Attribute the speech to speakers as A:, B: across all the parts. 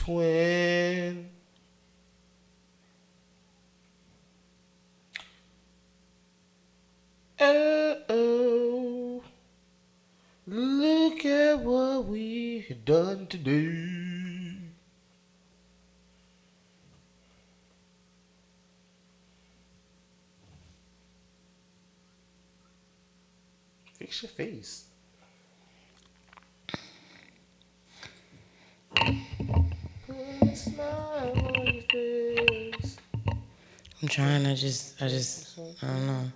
A: twin. Oh, look at what we done today. Fix your face. Put a smile on your face.
B: I'm trying. I don't know.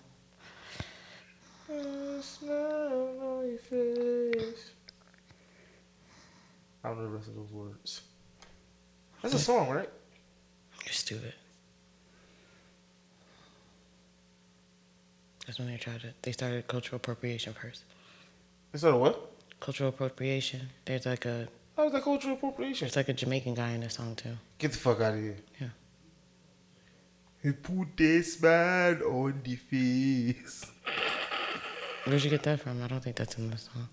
A: Put a smile on your face. I don't know the rest of those words. That's a song, right?
B: You're stupid. That's when they started cultural appropriation first.
A: Is that a what?
B: Cultural appropriation. There's like a...
A: How is that cultural appropriation?
B: There's like a Jamaican guy in the song too.
A: Get the fuck out of here.
B: Yeah.
A: He put that smile on the face.
B: Where'd you get that from? I don't think that's in the song.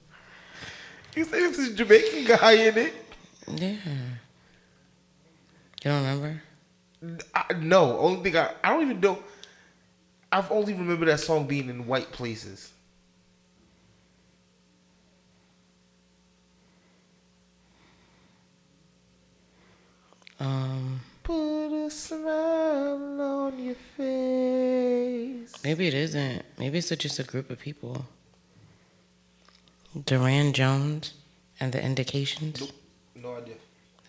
A: You say there's a Jamaican guy in it?
B: Yeah. You don't remember?
A: No. Only thing I don't even know. I've only remember that song being in white places. Put a smile on your face.
B: Maybe it isn't. Maybe it's just a group of people. Duran Jones and the Indications.
A: Nope. No idea.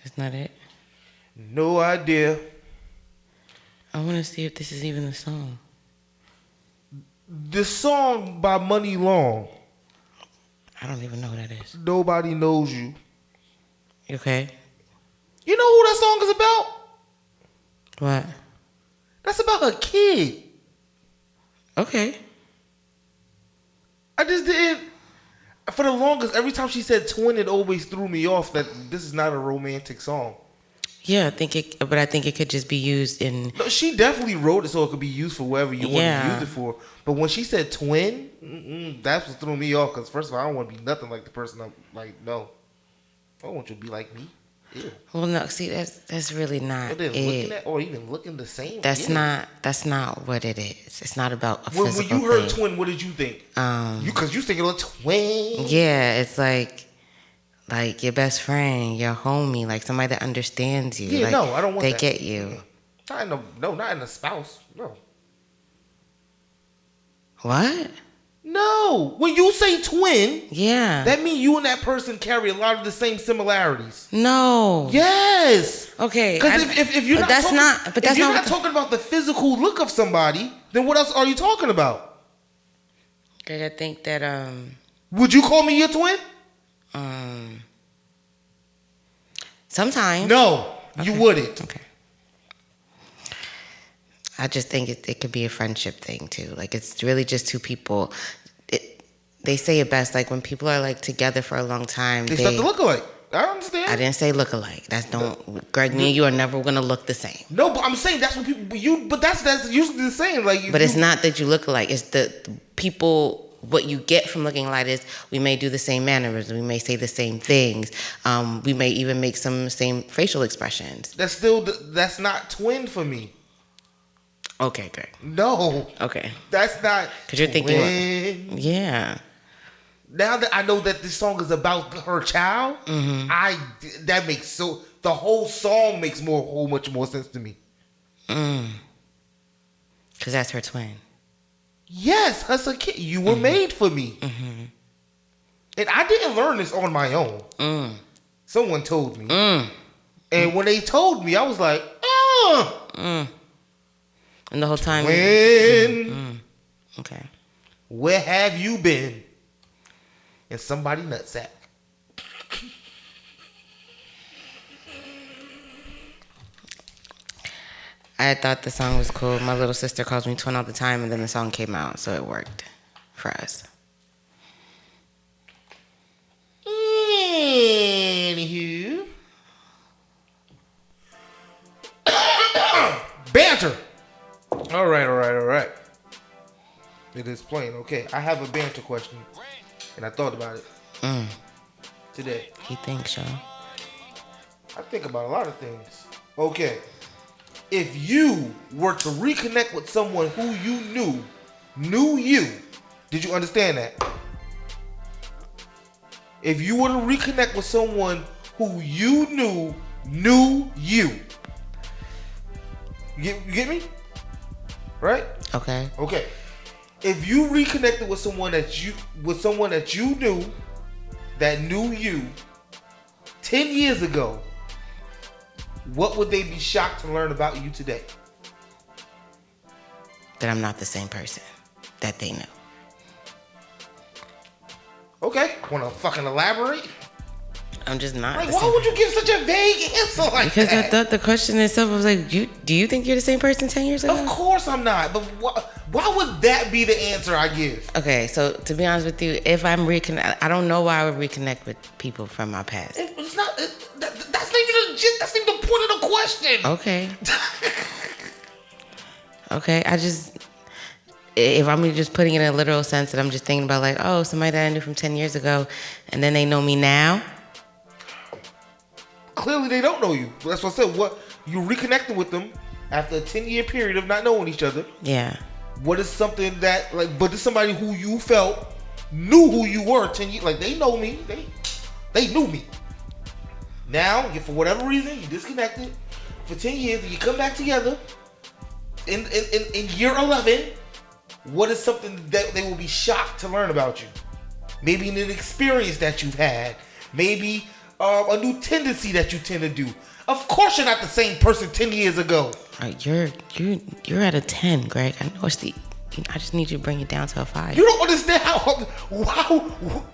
B: That's not it?
A: No idea.
B: I want to see if this is even the song.
A: The song by Money Long.
B: I don't even know who that is.
A: Nobody Knows You.
B: Okay.
A: You know who that song is about?
B: What?
A: That's about her kid.
B: Okay.
A: I just didn't. For the longest, every time she said twin, it always threw me off that this is not a romantic song.
B: Yeah, but I think it could just be used in...
A: No, she definitely wrote it so it could be used for whatever you want to use it for. But when she said twin, that's what threw me off. Because first of all, I don't want to be nothing like the person I'm like, no. I don't want you to be like me. Ew.
B: Well, no, see, that's really not
A: But then
B: it.
A: looking at, or even looking the same.
B: That's not what it is. It's not about a
A: when
B: physical
A: you heard
B: thing.
A: twin, what did you think? Because you thinking of twin.
B: Yeah, it's like your best friend, your homie, like somebody that understands you.
A: Yeah,
B: like,
A: no, I don't want
B: they
A: that.
B: They get you.
A: Not in a spouse. No.
B: What?
A: No. When you say twin,
B: yeah,
A: that means you and that person carry a lot of the same similarities.
B: No.
A: Yes.
B: Okay.
A: Because if you're not
B: that's
A: talking,
B: not. But that's
A: if you're
B: not
A: not talking about the physical look of somebody, then what else are you talking about?
B: Okay, I think that
A: Would you call me your twin?
B: Sometimes.
A: No,
B: okay.
A: you wouldn't.
B: Okay. I just think it could be a friendship thing too. Like it's really just two people. They say it best. Like when people are like together for a long time,
A: they start to look alike. I understand.
B: I didn't say look alike. Greg, me and you are never gonna look the same.
A: No, but I'm saying that's what people. But that's usually the same. Like,
B: but it's not that you look alike. It's the people. What you get from looking alike is we may do the same mannerisms. We may say the same things. We may even make some same facial expressions.
A: That's not twin for me.
B: Okay, Greg.
A: No.
B: Okay.
A: That's not.
B: Because you're thinking. Yeah.
A: Now that I know that this song is about her child, that makes the whole song makes whole much more sense to me.
B: Because that's her twin.
A: Yes, that's a kid. You were made for me. And I didn't learn this on my own. Someone told me. And when they told me, I was like,
B: And the whole time.
A: When?
B: Okay.
A: Where have you been? In somebody nutsack.
B: I thought the song was cool. My little sister calls me twin all the time, and then the song came out, so it worked for us.
A: Anywho. Banter. All right. It is plain. Okay, I have a banter question, and I thought about it today.
B: He thinks so.
A: I think about a lot of things. Okay. If you were to reconnect with someone who you knew you, did you understand that? If you were to reconnect with someone who you knew you. You get me? Right?
B: Okay.
A: Okay. If you reconnected with someone that you knew that knew you 10 years ago, what would they be shocked to learn about you today?
B: That I'm not the same person that they know.
A: Okay. Wanna fucking elaborate?
B: I'm just not.
A: Like, why would you give such a vague answer like
B: because
A: that?
B: I thought the question itself was like, do you think you're the same person 10 years ago?
A: Of course I'm not. But why would that be the answer I give?
B: Okay, so to be honest with you, if I'm I don't know why I would reconnect with people from my past.
A: It's not. That's not even the point of the question.
B: Okay. Okay, if I'm just putting it in a literal sense, that I'm just thinking about like, oh, somebody that I knew from 10 years ago, and then they know me now.
A: Clearly, they don't know you. That's what I said. What you reconnected with them after a 10-year period of not knowing each other.
B: Yeah.
A: What is something that but it's somebody who you felt knew who you were 10 years. Like, they know me. They knew me. Now, for whatever reason, you disconnected for 10 years, and you come back together in year 11. What is something that they will be shocked to learn about you? Maybe an experience that you've had. Maybe a new tendency that you tend to do. Of course, you're not the same person 10 years ago.
B: You're at a 10, Greg. I know I just need you to bring it down to a 5.
A: You don't understand how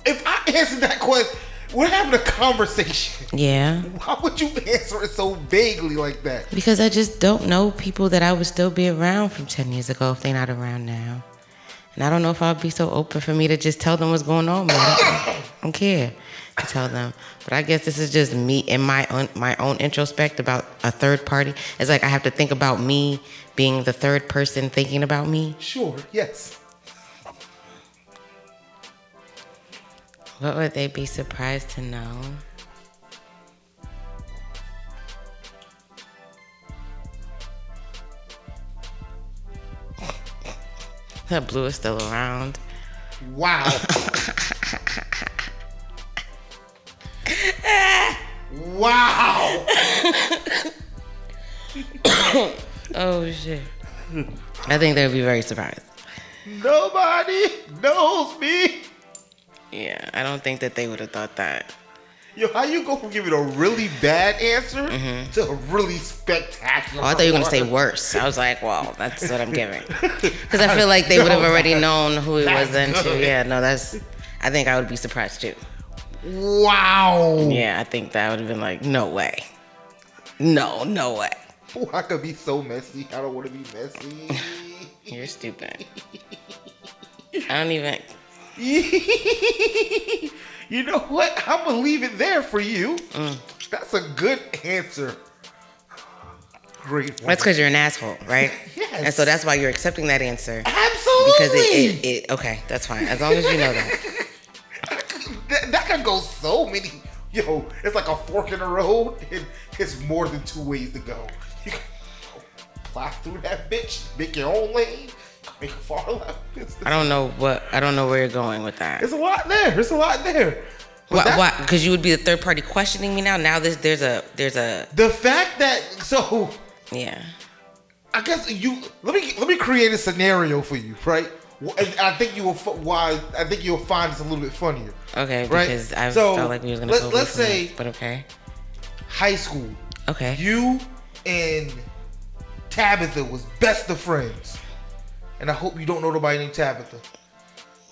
A: if I answer that question, we're having a conversation.
B: Yeah.
A: Why would you answer it so vaguely like that?
B: Because I just don't know people that I would still be around from 10 years ago if they're not around now. And I don't know if I'd be so open for me to just tell them what's going on, man. I don't care to tell them. But I guess this is just me and my own introspect about a third party. It's like I have to think about me being the third person thinking about me.
A: Sure, yes.
B: What would they be surprised to know? That blue is still around.
A: Wow. Wow.
B: Oh, shit. I think they would be very surprised.
A: Nobody knows me.
B: Yeah, I don't think that they would have thought that.
A: Yo, how you go from giving a really bad answer to a really spectacular?
B: Oh, I thought you were going to say worse. I was like, well, that's what I'm giving. Because I feel like they would have already known who he was into. Good. Yeah, no, I think I would be surprised too.
A: Wow.
B: Yeah, I think that would have been like, no way. No way.
A: Oh, I could be so messy. I don't want to be messy.
B: You're stupid. I don't even...
A: You know what? I'm going to leave it there for you. That's a good answer. Great one.
B: That's because you're an asshole, right?
A: Yes.
B: And so that's why you're accepting that answer.
A: Absolutely.
B: Because it okay, that's fine. As long as you know that.
A: That can go so many. Yo, it's like a fork in the road, and it's more than 2 ways to go. You can fly through that bitch, make your own lane, make a far left.
B: I don't know where you're going with that.
A: There's a lot there.
B: Why? Because you would be the third party questioning me now. Now there's a.
A: The fact that
B: Yeah.
A: I guess let me create a scenario for you, right? And I think you'll find this a little bit funnier.
B: Okay,
A: right?
B: Because I felt like we was gonna.
A: Let's say,
B: but okay.
A: High school.
B: Okay.
A: You and Tabitha was best of friends, and I hope you don't know nobody named Tabitha.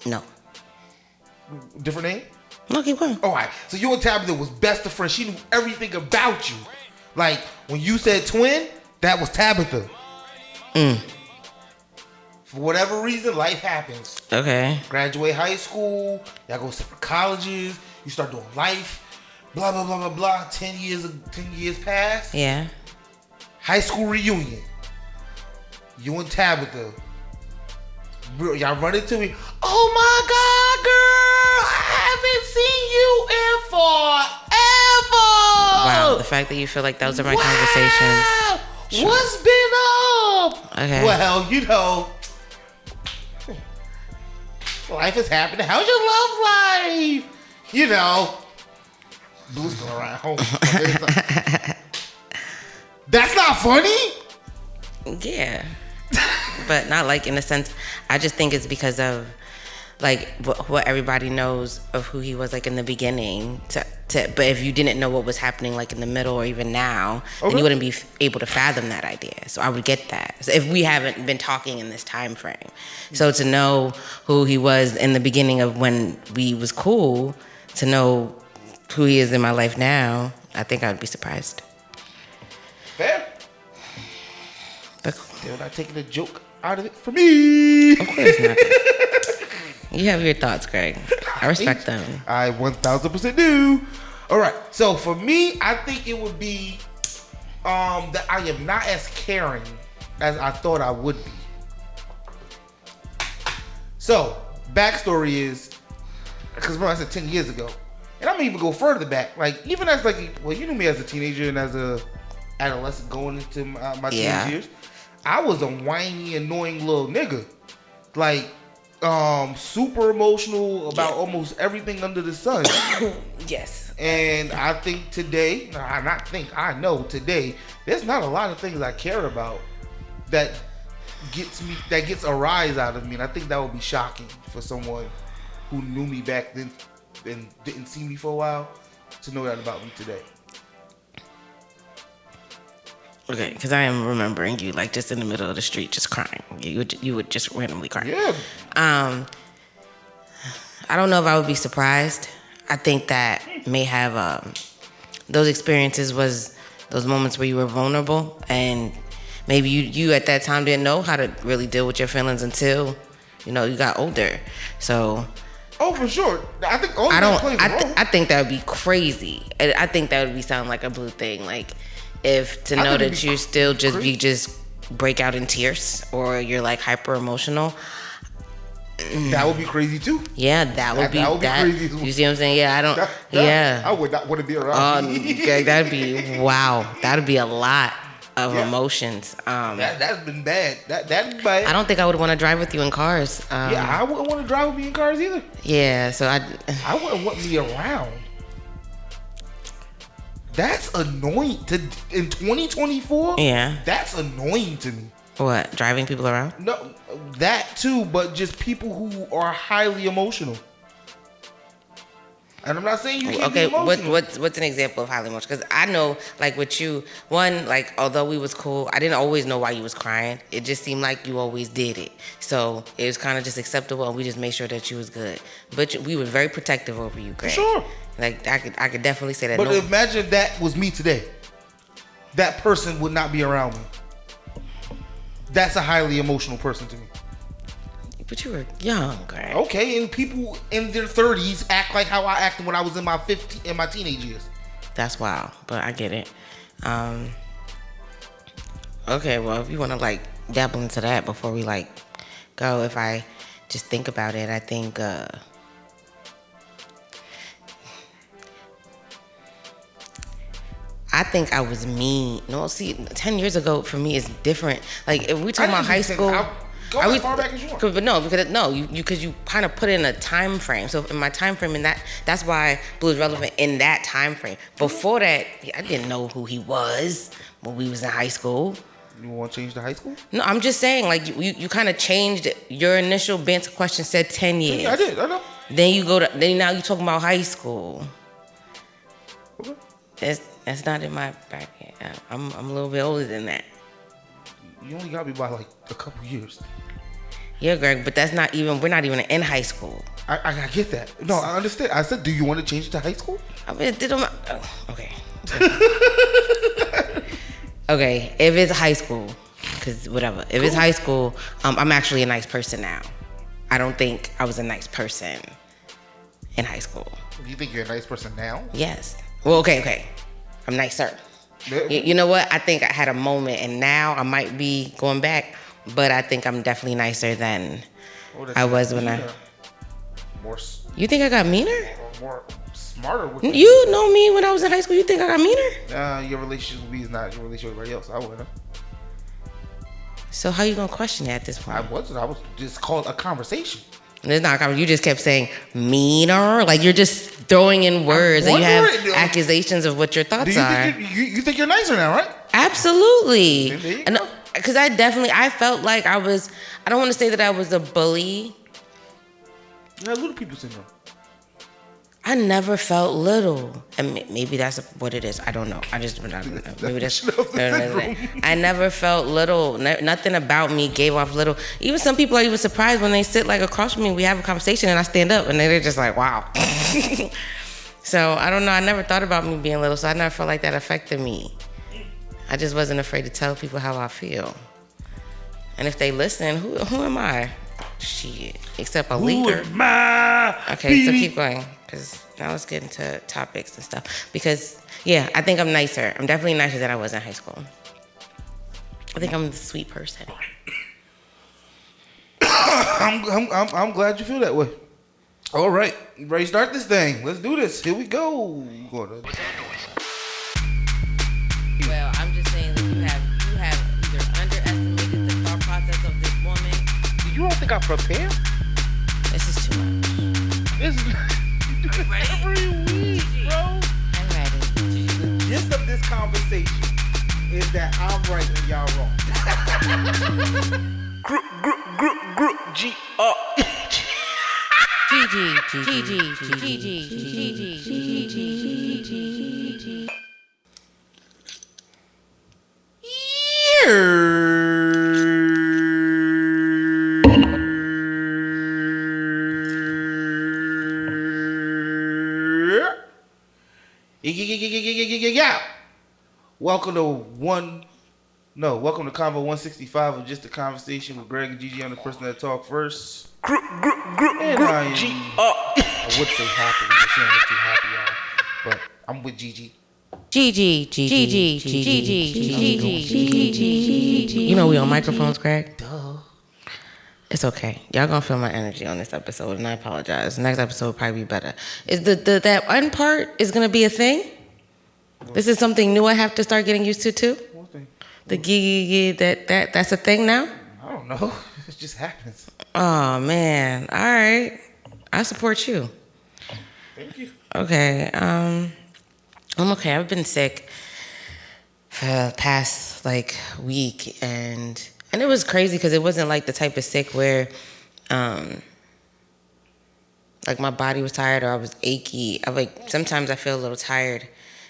B: No.
A: Different name?
B: No, keep going.
A: All right. So you and Tabitha was best of friends. She knew everything about you. Like when you said twin, that was Tabitha. For whatever reason, life happens.
B: Okay.
A: Graduate high school, y'all go separate colleges, you start doing life, blah, blah, blah, blah, blah. 10 years pass.
B: Yeah.
A: High school reunion. You and Tabitha. Y'all run into me. Oh my God, girl, I haven't seen you in forever.
B: Wow, the fact that you feel like those are my conversations.
A: Sure. What's been up?
B: Okay.
A: Well, you know, life is happening. How's your love life? You know, Blue's going around home. That's not funny?
B: Yeah. But not like in a sense, I just think it's because of like what everybody knows of who he was like in the beginning but if you didn't know what was happening like in the middle or even now, then you wouldn't be able to fathom that idea. So I would get that. So if we haven't been talking in this time frame. So to know who he was in the beginning of when we was cool, to know who he is in my life now, I think I would be surprised.
A: Fair. They're not taking a joke out of it for me.
B: Of course not. You have your thoughts, Greg. I respect them.
A: I 1000% do. All right. So for me, I think it would be that I am not as caring as I thought I would be. So backstory is, because remember I said 10 years ago, and I'm gonna even go further back. Like even as like, well, you knew me as a teenager and as a adolescent going into my teenage years. I was a whiny, annoying little nigga. Like, super emotional about almost everything under the sun.
B: Yes.
A: And I think today, I know today, there's not a lot of things I care about that gets a rise out of me. And I think that would be shocking for someone who knew me back then and didn't see me for a while to know that about me today.
B: Okay, because I am remembering you like just in the middle of the street, just crying. You would just randomly cry.
A: Yeah.
B: I don't know if I would be surprised. I think that may have those experiences was those moments where you were vulnerable, and maybe you at that time didn't know how to really deal with your feelings until you got older. So.
A: Oh, for sure. I think all
B: I
A: that plays a role.
B: I think that would be crazy. I think that would be sound like a Blue thing, like. If to know that you still just break out in tears or you're like hyper emotional,
A: that would be crazy too.
B: Yeah, that would be crazy. You see what I'm saying? Yeah, I don't.
A: I would not want to be around.
B: That'd be wow. That'd be a lot of emotions.
A: That's been bad. That's bad.
B: I don't think I would want to drive with you in cars.
A: I wouldn't want to drive with me in cars either.
B: Yeah, so I
A: wouldn't want me around. That's annoying in 2024.
B: Yeah,
A: that's annoying to me.
B: What, driving people around?
A: No, that too, but just people who are highly emotional. And I'm not saying you can't be emotional.
B: What's an example of highly emotional? Because I know, like with you, one, like although we was cool, I didn't always know why you was crying. It just seemed like you always did it, so it was kind of just acceptable, and we just made sure that you was good. But we were very protective over you, Greg.
A: Sure.
B: Like I could definitely say that.
A: But imagine that was me today. That person would not be around me. That's a highly emotional person to me.
B: But you were young, Greg.
A: Okay, and people in their 30s act like how I acted when I was in my teenage years.
B: That's wild, but I get it. Okay, well, if you want to like dabble into that before we like go, if I just think about it, I think. I think I was mean. No, see, 10 years ago for me is different. Like if we talking about high school,
A: go as far back as you want.
B: Because you kind of put it in a time frame. So in my time frame, that's why Blue is relevant in that time frame. Before that, I didn't know who he was when we was in high school.
A: You want to change the high school?
B: No, I'm just saying, like you kind of changed your initial banter question. Said 10 years.
A: Yeah, I did. I know.
B: Then now you talking about high school.
A: Okay.
B: That's not in my bracket. I'm a little bit older than that.
A: You only got me by like a couple years.
B: Yeah, Greg, but that's not even. We're not even in high school.
A: I get that. No, I understand. I said, do you want to change it to high school?
B: I mean, okay. Okay, if it's high school, because whatever. If it's high school, I'm actually a nice person now. I don't think I was a nice person in high school.
A: You think you're a nice person now?
B: Yes. Well, okay. I'm nicer. You know what? I think I had a moment, and now I might be going back, but I think I'm definitely nicer than I was when I.
A: More.
B: You think I got meaner?
A: More smarter with
B: You know me when I was in high school. You think I got meaner?
A: Your relationship with me is not your relationship with everybody else. I wouldn't know.
B: So how you gonna question it at this point?
A: I was just calling a conversation.
B: It's not a conversation. You just kept saying meaner. Like you're just throwing in words and you have accusations of what your thoughts are.
A: You think you're nicer now, right?
B: Absolutely. And because I felt like I don't want to say that I was a bully.
A: Yeah, little people syndrome.
B: I never felt little, and maybe that's what it is. I don't know. Maybe that's. I never felt little. Nothing about me gave off little. Even some people are even surprised when they sit like across from me. We have a conversation, and I stand up, and they're just like, "Wow." So I don't know. I never thought about me being little, so I never felt like that affected me. I just wasn't afraid to tell people how I feel, and if they listen, who am I? Shit, except a leaker.
A: Who am I?
B: Okay, so keep going. Because now let's get into topics and stuff. Because, yeah, I think I'm nicer. I'm definitely nicer than I was in high school. I think I'm the sweet person.
A: I'm glad you feel that way. All right, you ready to start this thing? Let's do this. Here we go.
B: Well, I'm just saying that you have either underestimated the thought process of this woman.
A: You don't think I prepare?
B: This is too much.
A: This is... Every week, bro.
B: I'm ready.
A: The gist of this conversation is that I'm right and y'all wrong. Yeah. Welcome to Convo 165 of Just a Conversation with Greg Gigi. I'm the person that talk first. And I would say happy, but she don't look too happy, y'all. But I'm with Gigi.
B: Gigi. You know we on microphones, Greg?
A: Duh.
B: It's okay. Y'all gonna feel my energy on this episode, and I apologize. Next episode will probably be better. Is that one part is gonna be a thing? This is something new I have to start getting used to too?
A: What thing?
B: The gigi, that's a thing now?
A: I don't know. It just happens.
B: Oh man. All right. I support you.
A: Thank you.
B: Okay. I'm okay. I've been sick for the past week and it was crazy because it wasn't like the type of sick where my body was tired or I was achy. Sometimes I feel a little tired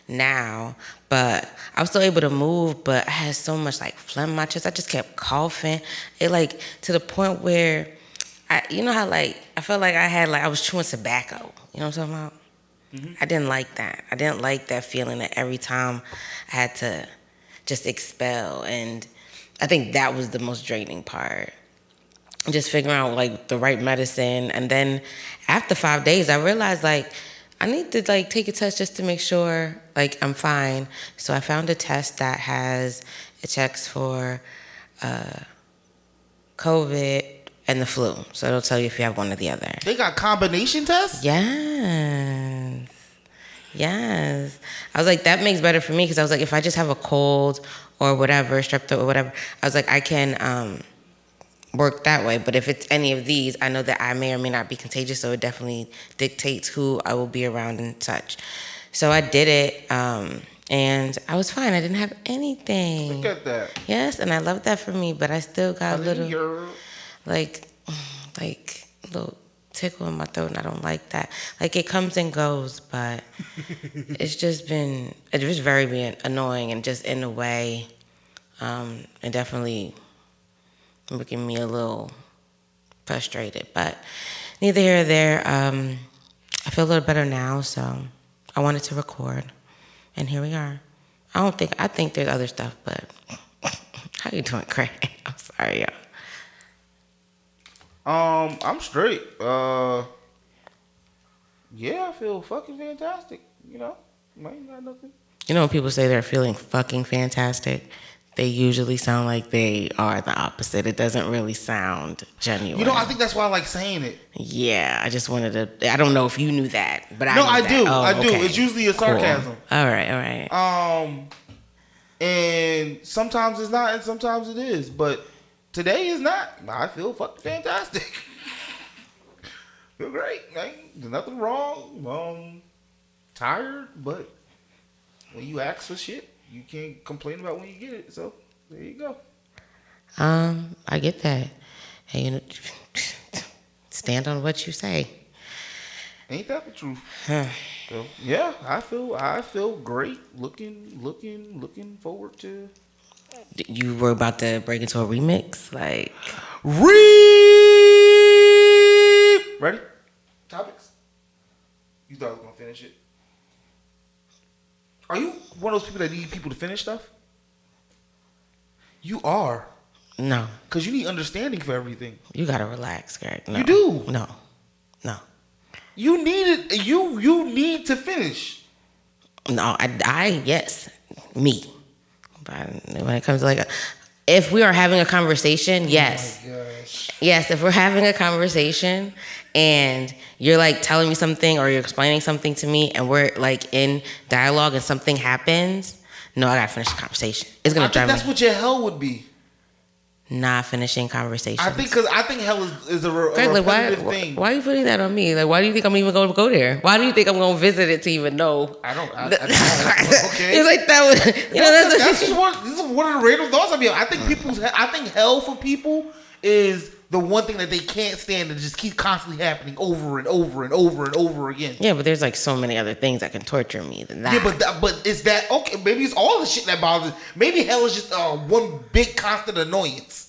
B: now, but I was still able to move, but I had so much phlegm in my chest. I just kept coughing. It to the point where I felt like I was chewing tobacco. You know what I'm talking about? Mm-hmm. I didn't like that. I didn't like that feeling that every time I had to just expel, and I think that was the most draining part. Just figuring out the right medicine, and then after 5 days, I realized I need to take a test just to make sure I'm fine. So I found a test that it checks for COVID and the flu. So it'll tell you if you have one or the other.
A: They got combination tests?
B: Yes. I was that makes better for me because I was if I just have a cold or whatever, strep throat or whatever, I was I can work that way. But if it's any of these, I know that I may or may not be contagious, so it definitely dictates who I will be around and such. So I did it, and I was fine. I didn't have anything.
A: Look at that.
B: Yes, and I love that for me, but I still got a little, little tickle in my throat, and I don't like that. It comes and goes, but it was very annoying and just in a way, and definitely making me a little frustrated, but neither here or there. I feel a little better now, so I wanted to record, and here we are. I think there's other stuff, but how you doing, Craig? I'm sorry, y'all.
A: I'm straight. Yeah, I feel fucking fantastic. I ain't got nothing.
B: You know when people say they're feeling fucking fantastic, they usually sound like they are the opposite. It doesn't really sound genuine.
A: You know, I think that's why I like saying it.
B: Yeah, I just wanted to. I don't know if you knew that, but I
A: no,
B: knew
A: I
B: that.
A: do.
B: Oh,
A: I do.
B: okay.
A: It's usually a sarcasm.
B: Cool. All right.
A: And sometimes it's not, and sometimes it is. But today is not. I feel fucking fantastic. Feel great. There's nothing wrong. Tired, but when you ask for shit, you can't complain about when you get it. So there you go.
B: I get that. Hey, you know, stand on what you say.
A: Ain't that the truth? So, yeah, I feel great. Looking forward to.
B: You were about to break into a remix, like.
A: Ready? Topics. You thought I was gonna finish it? Are you one of those people that need people to finish stuff? You are.
B: No.
A: Because you need understanding for everything.
B: You gotta relax, Greg. No.
A: You do.
B: No.
A: You need it. You need to finish.
B: No, I yes, me. But when it comes to like, if we are having a conversation, yes.
A: Oh my gosh.
B: Yes, if we're having a conversation and you're like telling me something or you're explaining something to me and we're like in dialogue and something happens, no, I gotta finish the conversation. It's gonna drive me.
A: That's what your hell would be.
B: Not finishing conversations.
A: I think hell is a
B: Greg,
A: repetitive thing.
B: Why are you putting that on me? Like, why do you think I'm even going to go there? Why do you think I'm going to visit it to even know?
A: I don't. Okay.
B: It's like that was,
A: that's just this is one of the random thoughts I mean. I think hell for people is the one thing that they can't stand and just keep constantly happening over and over and over and over again.
B: Yeah, but there's like so many other things that can torture me than that.
A: Yeah, but is that okay? Maybe it's all the shit that bothers. Maybe hell is just one big constant annoyance.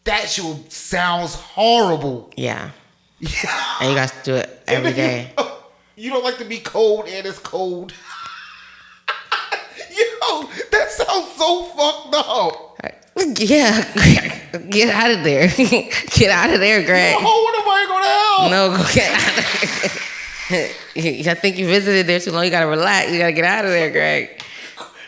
A: That shit sounds horrible.
B: Yeah. And you guys do it every day.
A: You don't like to be cold and it's cold. Yo, that sounds so fucked up.
B: Yeah. Get out of there. Get out of there, Greg.
A: No, what am I going to hell?
B: No, go get out of there. I think you visited there too long. You got to relax. You got to get out of there, Greg.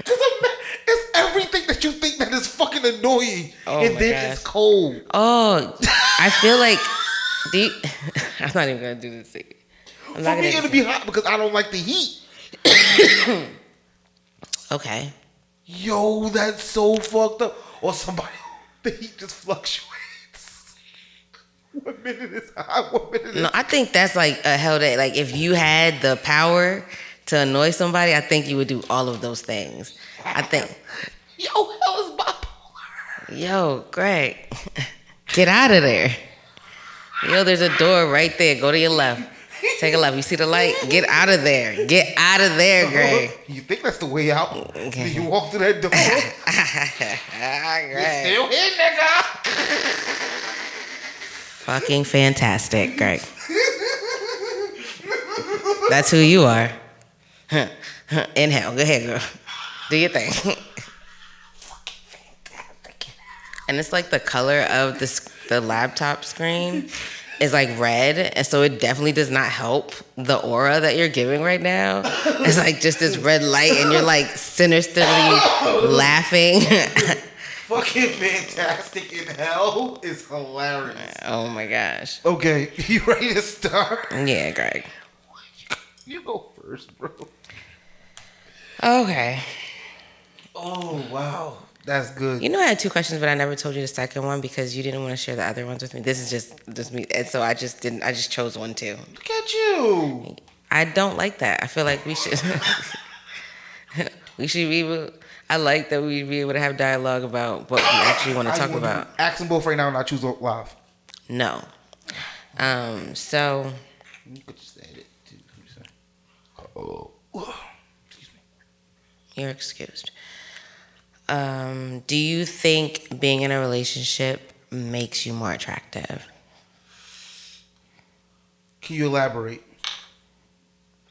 A: It's everything that you think that is fucking annoying.
B: Oh,
A: and then
B: gosh.
A: It's cold.
B: Oh, I feel like... I'm not even going to do this thing.
A: For me, it'll be hot because I don't like the heat.
B: Okay.
A: Yo, that's so fucked up. Or somebody, the heat just fluctuates. 1 minute is hot, 1 minute is...
B: No, I think that's like a hell day. Like, if you had the power to annoy somebody, I think you would do all of those things. I think.
A: Yo, hell is bipolar.
B: Yo, Greg, get out of there. Yo, there's a door right there. Go to your left. Take a left. You see the light? Get out of there. Get out of there, Greg.
A: You think that's the way out? Okay. You walk through that door. You're still here, nigga.
B: Fucking fantastic, Greg. That's who you are. Inhale. Go ahead, girl. Do your thing. And it's like the color of the laptop screen is like red, and so it definitely does not help the aura that you're giving right now. It's like just this red light, and you're like sinisterly laughing.
A: Fucking fantastic in hell is hilarious.
B: Oh my gosh.
A: Okay, you ready to start?
B: Yeah, Greg.
A: You go first, bro.
B: Okay.
A: Oh, wow. That's good.
B: You know I had 2 questions, but I never told you the second one because you didn't want to share the other ones with me. This is just me. And so I just chose one too.
A: Look at you.
B: I don't like that. I feel like we should be able, I like that we'd be able to have dialogue about what we actually want to talk about.
A: Ask them both right now and I choose live.
B: No. So
A: You could just edit too. Oh. Excuse me.
B: You're excused. Do you think being in a relationship makes you more attractive?
A: Can you elaborate?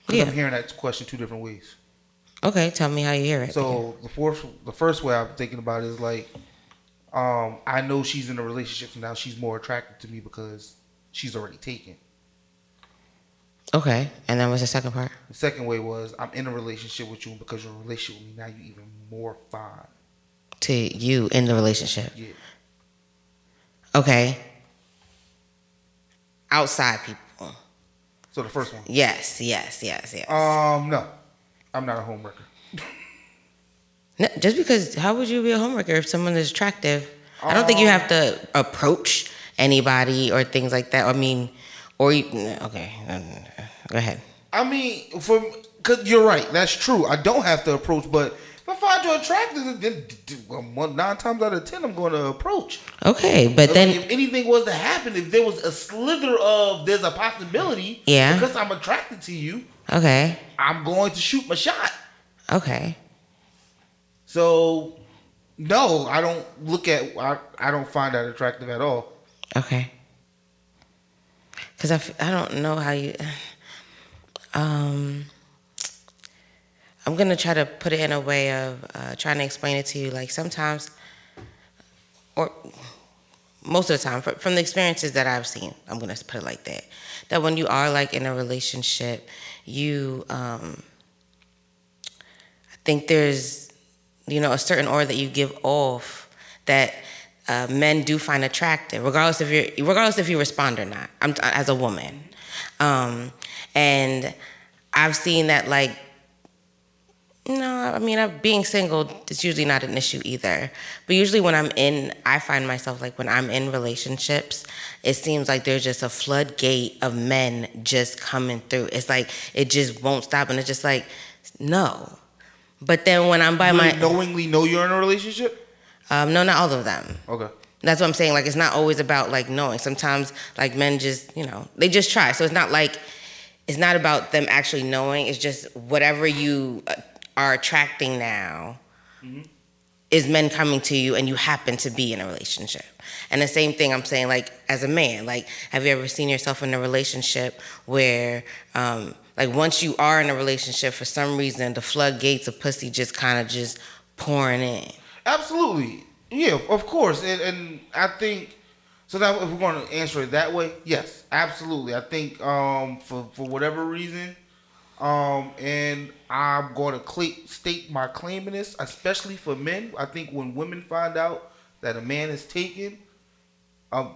A: Because
B: Yeah.
A: I'm hearing that question 2 different ways.
B: Okay, tell me how you hear it.
A: So the first way I'm thinking about it is like, I know she's in a relationship and now she's more attracted to me because she's already taken.
B: Okay, and then what's the second part?
A: The second way was I'm in a relationship with you, and because you're in a relationship with me, now you're even more fine.
B: to you in the relationship?
A: Yeah.
B: Okay. Outside people.
A: So the first one.
B: Yes.
A: No, I'm not a homewrecker.
B: No, just because, how would you be a homewrecker if someone is attractive? I don't think you have to approach anybody or things like that. Okay, go ahead.
A: I mean, cause you're right. That's true. I don't have to approach, but if I find you attractive, then 9 times out of 10, I'm going to approach.
B: Okay, but then
A: if anything was to happen, if there was a slither of there's a possibility, because I'm attracted to you,
B: okay,
A: I'm going to shoot my shot.
B: Okay.
A: So, no, I don't I don't find that attractive at all.
B: Okay. Because I don't know how you. I'm going to try to put it in a way of trying to explain it to you. Like sometimes, or most of the time, from the experiences that I've seen, I'm going to put it like that. That when you are like in a relationship, you, I think there's, a certain aura that you give off that men do find attractive, regardless if you respond or not. As a woman, and I've seen that being single is usually not an issue either. But usually I find myself when I'm in relationships, it seems like there's just a floodgate of men just coming through. It's like it just won't stop, and it's just like no. But then when I'm by
A: knowingly know you're in a relationship?
B: No, not all of them.
A: Okay.
B: That's what I'm saying. It's not always about knowing. Sometimes men just they just try. So it's not about them actually knowing. It's just whatever you are attracting now is men coming to you, and you happen to be in a relationship. And the same thing I'm saying, as a man, have you ever seen yourself in a relationship where once you are in a relationship, for some reason, the floodgates of pussy just kind of just pouring in?
A: Absolutely. Yeah, of course. And I think, so now if we're going to answer it that way, yes, absolutely. I think for whatever reason, and I'm going to state my claim in this, especially for men. I think when women find out that a man is taken, a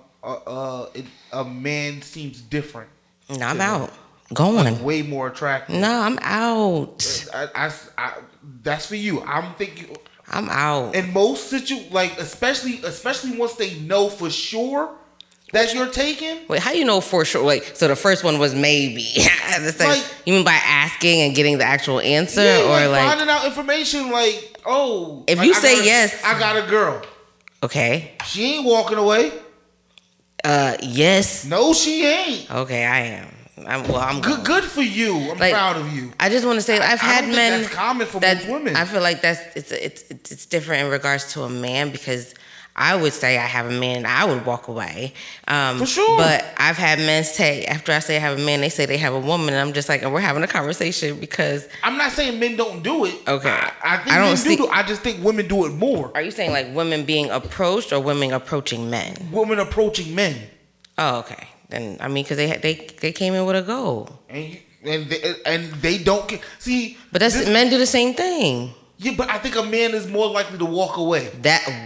A: man seems different.
B: No, I'm out. Going.
A: Way more attractive.
B: No, I'm out.
A: That's for you. I'm thinking.
B: I'm out.
A: In most situations, especially once they know for sure that you're taken.
B: Wait, how you know for sure? Wait, so the first one was maybe. You mean by asking and getting the actual answer,
A: or finding out information?
B: If you say yes,
A: I got a girl.
B: Okay.
A: She ain't walking away.
B: Yes.
A: No, she ain't.
B: Okay, I am. I'm
A: good for you. I'm proud of you.
B: I just want to say I've had men.
A: That's common for most women.
B: I feel like it's different in regards to a man, because I would say I have a man and I would walk away.
A: For sure.
B: But I've had men say, after I say I have a man, they say they have a woman, and I'm just and we're having a conversation because.
A: I'm not saying men don't do it.
B: Okay.
A: I think men do. I just think women do it more.
B: Are you saying women being approached or women approaching men?
A: Women approaching men.
B: Oh, okay. Then because they came in with a goal.
A: And they don't see.
B: But men do the same thing.
A: Yeah, but I think a man is more likely to walk away.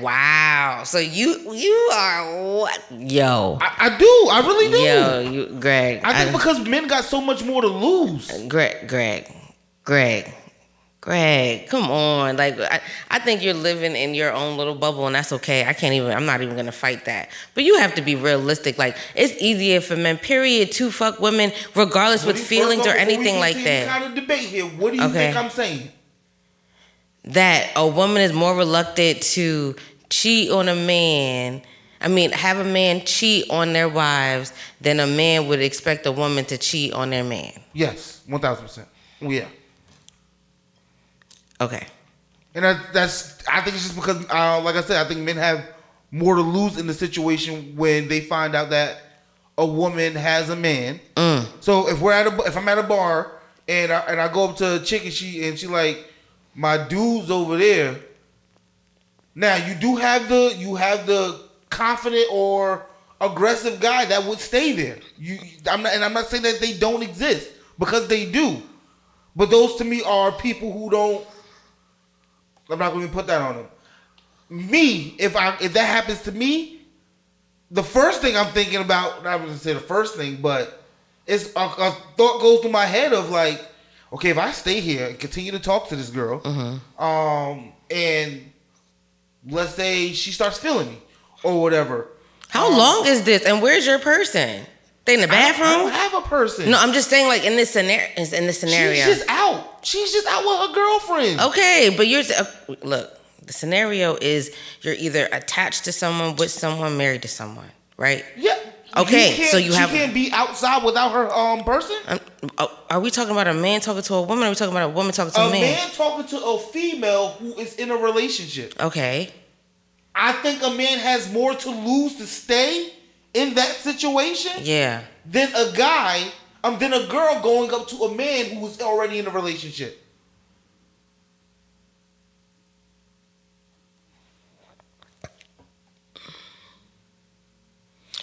B: Wow. So you are what? Yo.
A: I do. I really do.
B: Yo, Greg.
A: I think because men got so much more to lose. Greg, come on. I think you're living in your own little bubble, and that's okay. I'm not even going to fight that. But you have to be realistic. It's easier for men, period, to fuck women, regardless with feelings or anything like that. Kind of debate here. What do you think I'm saying?
B: That a woman is more reluctant to cheat on a man. Have a man cheat on their wives than a man would expect a woman to cheat on their man.
A: Yes, 1,000%. Yeah.
B: Okay.
A: And I think it's just because, like I said, I think men have more to lose in the situation when they find out that a woman has a man. So if I'm at a bar and I go up to a chick and she like, my dude's over there. Now you have the confident or aggressive guy that would stay there. I'm not saying that they don't exist, because they do. But those to me are people who don't. I'm not going to put that on them. me, if that happens to me, the first thing I'm thinking about, not going to say the first thing, but it's a thought goes through my head of like, okay, if I stay here and continue to talk to this girl, and let's say she starts feeling me or whatever.
B: How long is this? And where's your person? They in the bathroom?
A: I don't have a person.
B: No, I'm just saying, like in this scenario.
A: She's just out. She's just out with her girlfriend.
B: Okay, but look. The scenario is you're either attached to someone, with someone, married to someone, right?
A: Yeah.
B: Okay, so she
A: can't be outside without her person.
B: Are we talking about a man talking to a woman? Or are we talking about a woman talking to a man?
A: A man talking to a female who is in a relationship.
B: Okay.
A: I think a man has more to lose to stay in that situation.
B: Yeah.
A: Than a girl going up to a man who is already in a relationship.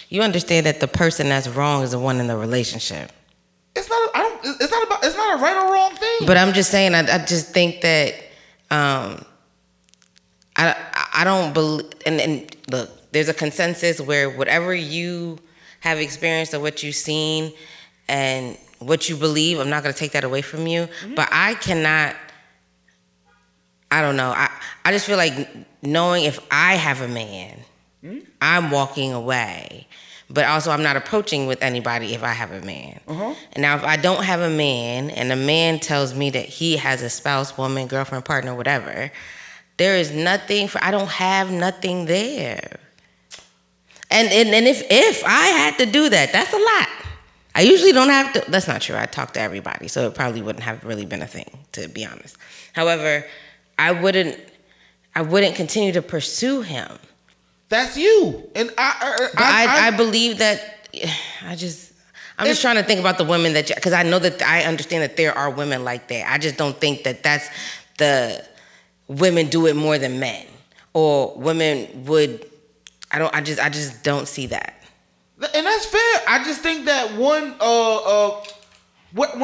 B: You understand that the person that's wrong is the one in the relationship.
A: It's not a right or wrong thing.
B: But I'm just saying, I just think that I don't believe. And look, there's a consensus where whatever you have experienced or what you've seen and what you believe, I'm not going to take that away from you. Mm-hmm. But I cannot. I don't know. I just feel like knowing if I have a man, I'm walking away. But also, I'm not approaching with anybody if I have a man. Uh-huh. And now, if I don't have a man, and a man tells me that he has a spouse, woman, girlfriend, partner, whatever, there is nothing I don't have nothing there. And if I had to do that, that's a lot. I usually don't have to. That's not true. I talk to everybody, so it probably wouldn't have really been a thing, to be honest. However, I wouldn't continue to pursue him.
A: That's you, and I
B: believe that. I'm just trying to think about the women because I know that I understand that there are women like that. I just don't think that that's the women do it more than men, or women would. I just don't see that.
A: And that's fair. I just think that when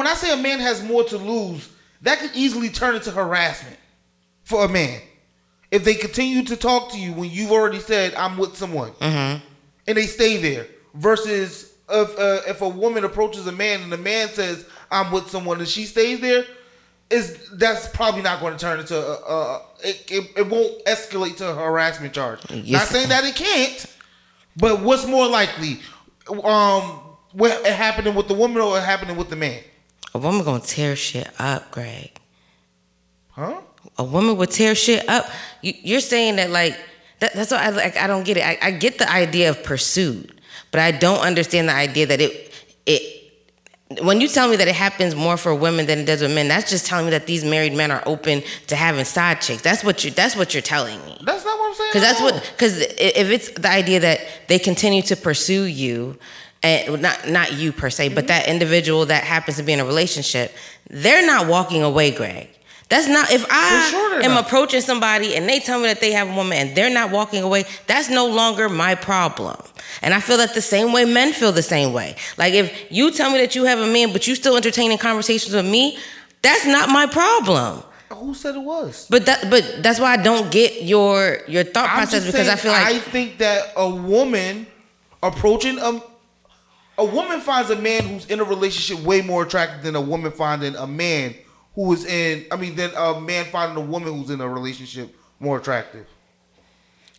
A: I say a man has more to lose, that could easily turn into harassment for a man. If they continue to talk to you when you've already said, I'm with someone, and they stay there, versus if a woman approaches a man and the man says, I'm with someone, and she stays there, that's probably not going to turn into it won't escalate to a harassment charge. Yes. Not saying that it can't, but what's more likely? What happening with the woman or happening with the man?
B: A woman gonna tear shit up, Greg.
A: Huh?
B: A woman would tear shit up. You're saying that like that's what I don't get it. I get the idea of pursuit, but I don't understand the idea that it. When you tell me that it happens more for women than it does with men, that's just telling me that these married men are open to having side chicks. That's what you're telling me.
A: That's not what I'm saying.
B: Because if it's the idea that they continue to pursue you, and not you per se, but that individual that happens to be in a relationship, they're not walking away, Greg. That's not, if I am approaching somebody and they tell me that they have a woman and they're not walking away, that's no longer my problem. And I feel that the same way men feel the same way. Like if you tell me that you have a man, but you still entertaining conversations with me, that's not my problem.
A: Who said it was?
B: But that's why I don't get your thought process, because I feel like
A: I think that a woman approaching a woman finds a man who's in a relationship way more attractive than a woman finding a man who is than a man finding a woman who's in a relationship more attractive.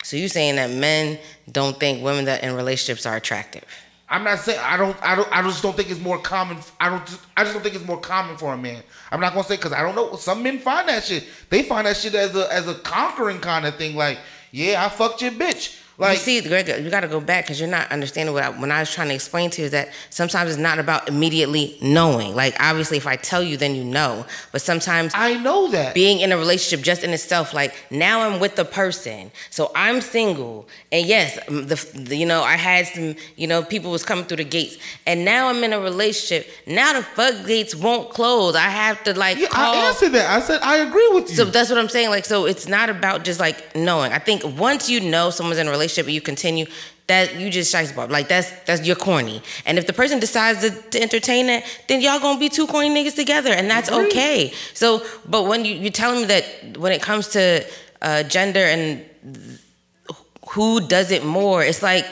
B: So you saying that men don't think women that in relationships are attractive?
A: I'm not saying I just don't think it's more common. I just don't think it's more common for a man. I'm not gonna say, because I don't know. Some men find that shit. They find that shit as a conquering kind of thing. Like, yeah, I fucked your bitch. Like,
B: you see, Greg, you got to go back, because you're not understanding when I was trying to explain to you that sometimes it's not about immediately knowing. Like, obviously, if I tell you, then you know. But sometimes
A: I know that
B: being in a relationship just in itself, like now I'm with the person, so I'm single, and yes, I had some, people was coming through the gates, and now I'm in a relationship. Now the floodgates won't close. I have to call.
A: I answered that. I said I agree with you.
B: So that's what I'm saying. Like, so it's not about just like knowing. I think once you know someone's in a relationship and you continue, that you just shice about. Like that's you're corny. And if the person decides to entertain it, then y'all gonna be two corny niggas together, and that's okay. So, but when you're telling me that when it comes to gender and who does it more? It's like,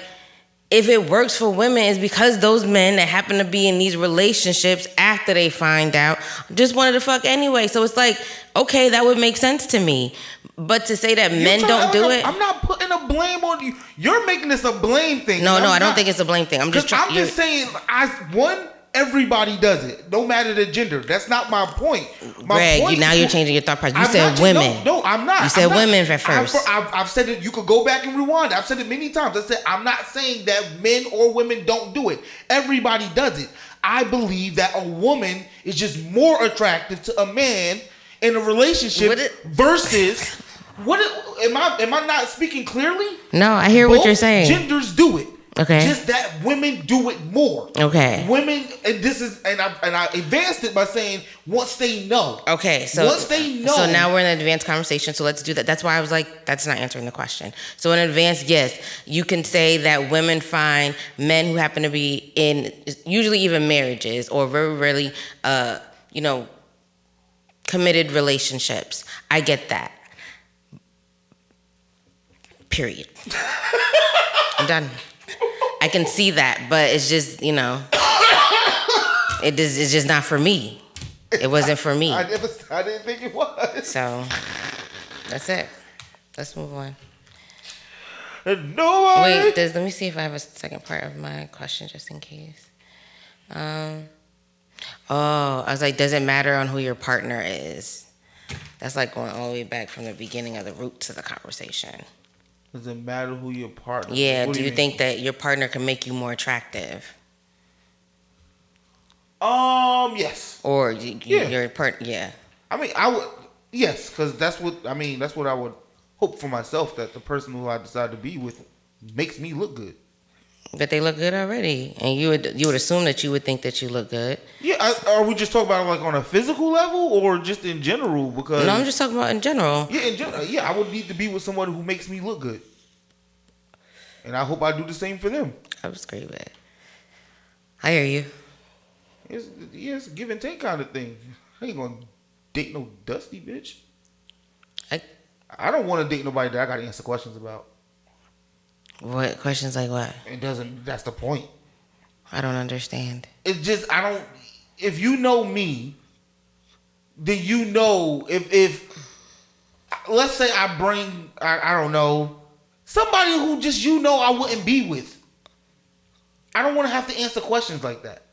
B: if it works for women, it's because those men that happen to be in these relationships after they find out just wanted to fuck anyway. So it's like, okay, that would make sense to me. But to say that men don't do it,
A: I'm not putting a blame on you. You're making this a blame thing.
B: No, I don't think it's a blame thing. I'm just
A: saying, everybody does it, no matter the gender. That's not my point.
B: Greg, now you're changing your thought process. You said women.
A: No, I'm not.
B: You said women at first.
A: I've said it. You could go back and rewind. I've said it many times. I said I'm not saying that men or women don't do it. Everybody does it. I believe that a woman is just more attractive to a man in a relationship versus am I not speaking clearly?
B: No, I hear what you're saying.
A: Genders do it.
B: Okay.
A: Just that women do it more.
B: Okay.
A: Women, and I advanced it by saying once they know.
B: Okay. So
A: once they know.
B: So now we're in an advanced conversation. So let's do that. That's why I was like, that's not answering the question. So in advance, yes, you can say that women find men who happen to be in usually even marriages or very rarely, committed relationships. I get that. Period. I'm done. I can see that, but it's just, it's just not for me. It wasn't for me.
A: I didn't think it was.
B: So, that's it. Let's move on.
A: Nobody.
B: Wait, let me see if I have a second part of my question just in case. I was like, does it matter on who your partner is? That's like going all the way back from the beginning of the root to the conversation.
A: Does it matter who your partner is?
B: Yeah, do you think that your partner can make you more attractive?
A: Yes.
B: Or your partner, yeah.
A: I mean, I would, yes, because that's what I would hope for myself, that the person who I decide to be with makes me look good.
B: But they look good already, and you would assume that you would think that you look good.
A: Yeah, are we just talking about like on a physical level or just in general? Because
B: no, I'm just talking about in general.
A: Yeah, in general. Yeah, I would need to be with someone who makes me look good, and I hope I do the same for them.
B: I was great with it. I hear you.
A: It's a give and take kind of thing. I ain't gonna date no dusty bitch. I don't want to date nobody that I gotta answer questions about.
B: What questions like what?
A: It doesn't. That's the point.
B: I don't understand.
A: It's just I don't. If you know me, then you know if let's say I bring I don't know somebody who just I wouldn't be with. I don't want to have to answer questions like that.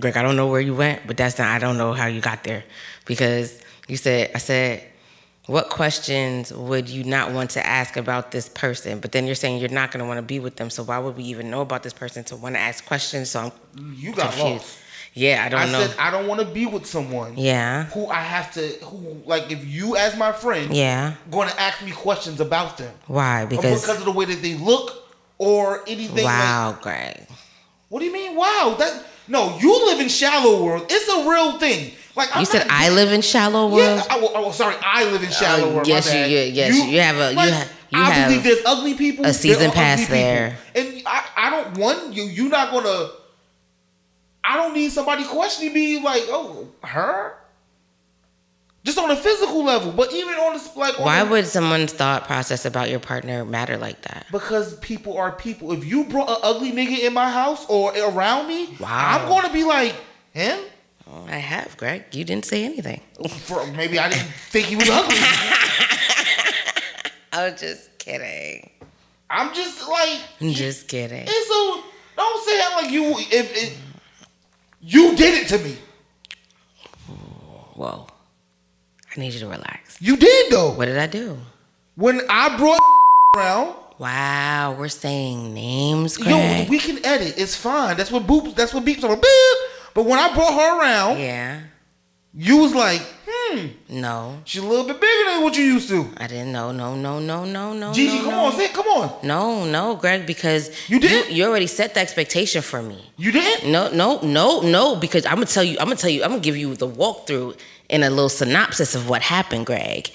B: Greg, I don't know where you went, but I don't know how you got there, because I said. What questions would you not want to ask about this person? But then you're saying you're not going to want to be with them. So why would we even know about this person to want to ask questions? So
A: you got
B: confused.
A: Lost.
B: Yeah, I said
A: I don't want to be with someone.
B: Yeah.
A: Who like if you as my friend.
B: Yeah.
A: Going to ask me questions about them.
B: Why? Because
A: of the way that they look or anything.
B: Wow, Greg.
A: What do you mean? Wow, no, you live in shallow world. It's a real thing. Like
B: you said, I live in shallow world.
A: Yeah, sorry, I live in shallow world.
B: Yes, you have a. I
A: believe there's ugly people.
B: A season pass there,
A: and I don't want you. You're not gonna. I don't need somebody questioning me like, oh, her. Just on a physical level, but even on this, like.
B: Why would someone's thought process about your partner matter like that?
A: Because people are people. If you brought an ugly nigga in my house or around me,
B: wow,
A: I'm gonna be like him.
B: Oh, I have, Greg. You didn't say anything.
A: Maybe I didn't think he was ugly.
B: I was just kidding.
A: I'm just like.
B: Just kidding.
A: It's so. Don't say that like you. If you did it to me.
B: Whoa. I need you to relax.
A: You did though.
B: What did I do?
A: When I brought around.
B: Wow, we're saying names, Greg.
A: Yo, we can edit. It's fine. That's what beeps are. Beep. But when I brought her around,
B: yeah,
A: you was like,
B: no.
A: She's a little bit bigger than what you used to.
B: I didn't know. No.
A: Gigi, come on, say it. Come on.
B: No, Greg, because
A: you did.
B: You already set the expectation for me.
A: You did?
B: No, because I'm gonna give you the walkthrough in a little synopsis of what happened, Greg.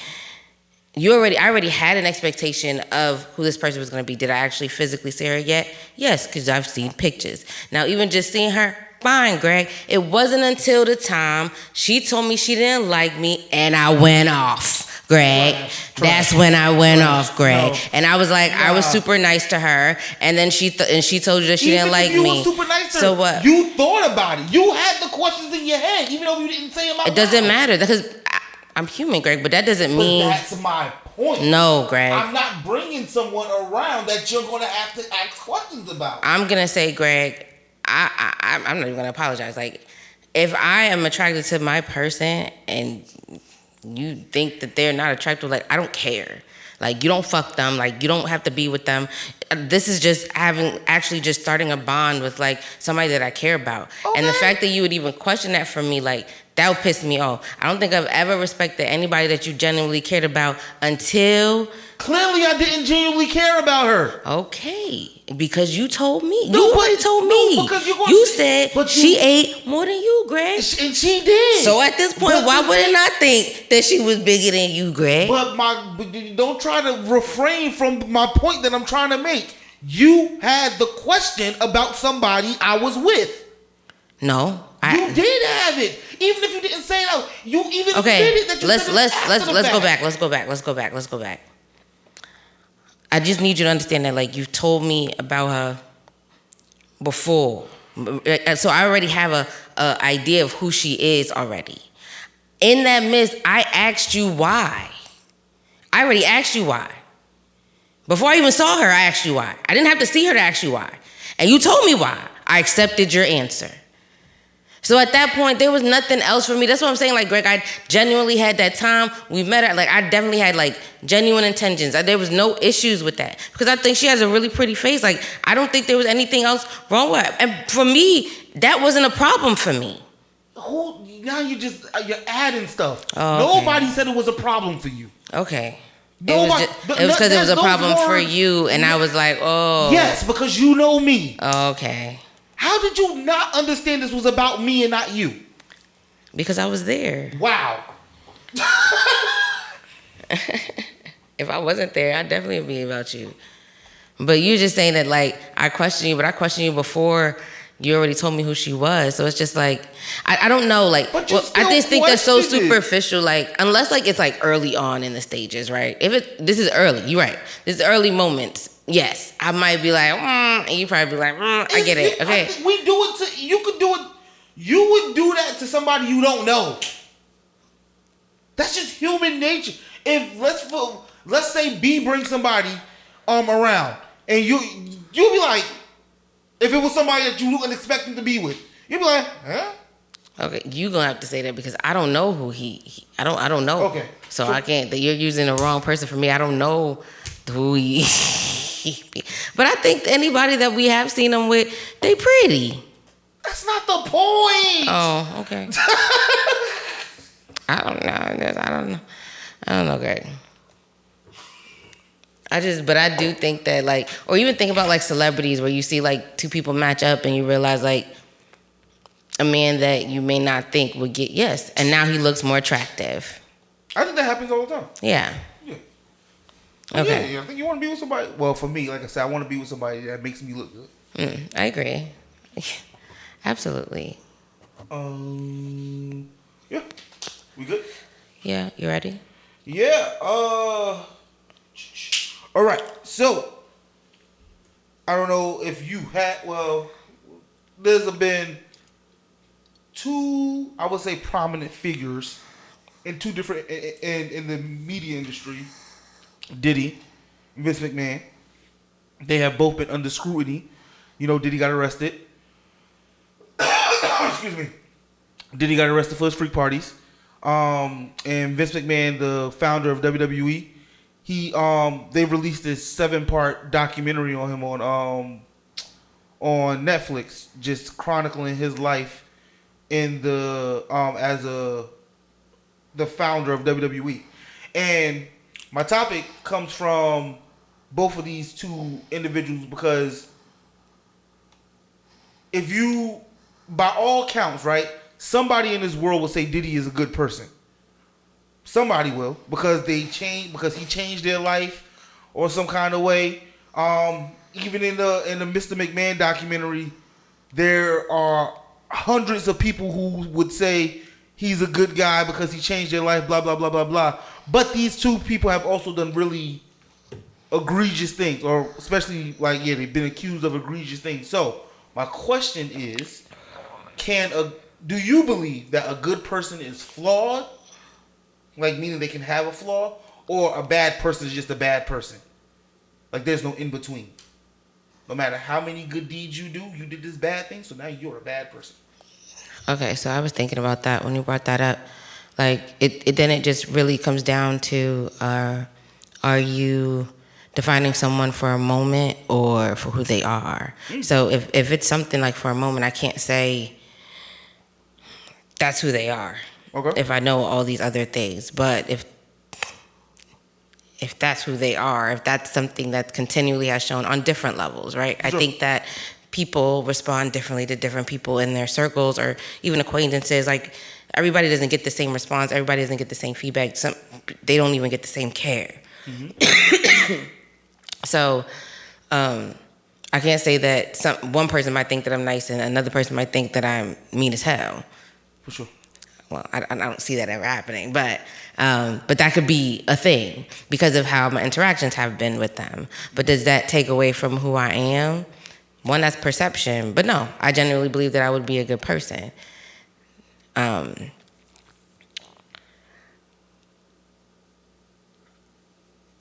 B: I already had an expectation of who this person was gonna be. Did I actually physically see her yet? Yes, because I've seen pictures. Now, even just seeing her, fine, Greg. It wasn't until the time she told me she didn't like me and I went off. Greg, that's when I went off, Greg. No. And I was like, I was super nice to her, and then she told you that she didn't like me.
A: You were super nice to her. So what? You thought about it. You had the questions in your head, even though you didn't say them out loud.
B: It doesn't matter because I'm human, Greg, but that doesn't mean.
A: That's my point.
B: No, Greg.
A: I'm not bringing someone around that you're going to have to ask questions about.
B: I'm gonna say, Greg, I'm not even gonna apologize. Like, if I am attracted to my person and you think that they're not attractive, like, I don't care. Like, you don't fuck them. Like, you don't have to be with them. This is just just starting a bond with, like, somebody that I care about. Okay. And the fact that you would even question that from me, like, that would piss me off. I don't think I've ever respected anybody that you genuinely cared about until...
A: Clearly, I didn't genuinely care about her.
B: Okay, because you told me. You already told me. No, because you said she ate more than you, Greg.
A: And she did.
B: So at this point, why wouldn't I think that she was bigger than you, Greg?
A: But don't try to refrain from my point that I'm trying to make. You had the question about somebody I was with.
B: No.
A: You did have it, even if you didn't say it out. You even admitted that you said it.
B: Let's go back. I just need you to understand that, like, you told me about her before, so I already have a idea of who she is already. In that midst, I asked you why. I already asked you why. Before I even saw her, I asked you why. I didn't have to see her to ask you why, and you told me why. I accepted your answer. So at that point, there was nothing else for me. That's what I'm saying. Like, Greg, I genuinely had that time. We met her. Like, I definitely had, like, genuine intentions. There was no issues with that. Because I think she has a really pretty face. Like, I don't think there was anything else wrong with her. And for me, that wasn't a problem for me.
A: Now you're adding stuff.
B: Oh, okay.
A: Nobody said it was a problem for you.
B: Okay. It was because it was a problem for you. And I was like, oh.
A: Yes, because you know me.
B: Okay.
A: How did you not understand this was about me and not you?
B: Because I was there.
A: Wow.
B: If I wasn't there, I'd definitely be about you. But you're just saying that, like, I questioned you, but I questioned you before you already told me who she was. So it's just like, I don't know, like, I just think that's so superficial, like, unless, like, it's, like, early on in the stages, right? This is early, you're right. This is early moments. Yes, I might be like, and you probably be like, I get it. Okay.
A: We do it you could do it. You would do that to somebody you don't know. That's just human nature. If let's say B brings somebody around, and you'll be like, if it was somebody that you wouldn't expect him to be with, you'd be like, huh?
B: Okay, you gonna have to say that because I don't know who I don't know.
A: Okay.
B: So I can't. You're using the wrong person for me. I don't know who he. But I think anybody that we have seen them with, they pretty.
A: That's not the point.
B: Oh, okay. I don't know, Greg. But I do think that, like, or even think about, like, celebrities where you see, like, two people match up and you realize, like, a man that you may not think would get yes, and now he looks more attractive.
A: I think that happens all the time.
B: Yeah. Okay.
A: Yeah, I think you want to be with somebody. Well, for me, like I said, I want to be with somebody that makes me look good.
B: I agree. Absolutely.
A: Yeah. We good?
B: Yeah. You ready?
A: Yeah. All right. So, I don't know if you had. Well, there's been two, I would say, prominent figures in two different in the media industry. Diddy, Vince McMahon, they have both been under scrutiny. You know, Diddy got arrested. Excuse me. Diddy got arrested for his freak parties. And Vince McMahon, the founder of WWE, they released this 7-part documentary on him on Netflix, just chronicling his life in the as the founder of WWE. And my topic comes from both of these two individuals because if you, by all counts, right, somebody in this world will say Diddy is a good person. Somebody will because he changed their life or some kind of way. Even in the Mr. McMahon documentary, there are hundreds of people who would say he's a good guy because he changed their life, blah, blah, blah, blah, blah. But these two people have also done really egregious things, or especially they've been accused of egregious things. So my question is, do you believe that a good person is flawed? Like, meaning they can have a flaw, or a bad person is just a bad person? Like, there's no in between. No matter how many good deeds you do, you did this bad thing, so now you're a bad person.
B: Okay, so I was thinking about that when you brought that up. Like, it just really comes down to, are you defining someone for a moment or for who they are? So if it's something like for a moment, I can't say that's who they are. Okay. If I know all these other things. But if that's who they are, if that's something that continually has shown on different levels, right? Sure. I think that people respond differently to different people in their circles or even acquaintances. Like, everybody doesn't get the same response. Everybody doesn't get the same feedback. They don't even get the same care. Mm-hmm. So I can't say that one person might think that I'm nice and another person might think that I'm mean as hell.
A: For sure.
B: Well, I don't see that ever happening, but that could be a thing because of how my interactions have been with them. But does that take away from who I am? One, that's perception, but no, I genuinely believe that I would be a good person. I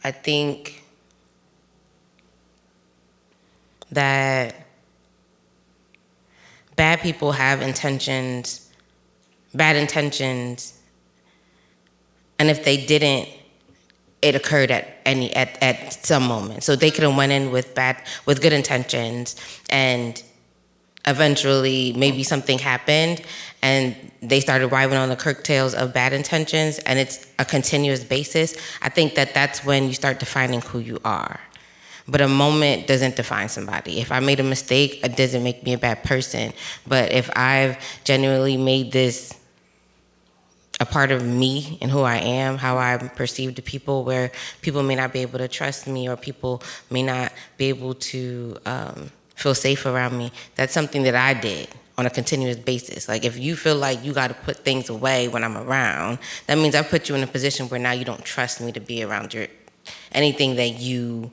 B: think that bad people have bad intentions, and if they didn't, it occurred at some moment. So they could have went in with good intentions, and eventually maybe something happened, and they started riding on the coattails of bad intentions, and it's a continuous basis. I think that that's when you start defining who you are. But a moment doesn't define somebody. If I made a mistake, it doesn't make me a bad person. But if I've genuinely made this a part of me and who I am, how I'm perceived to people, where people may not be able to trust me or people may not be able to feel safe around me, that's something that I did on a continuous basis. Like, if you feel like you got to put things away when I'm around, that means I've put you in a position where now you don't trust me to be around anything that you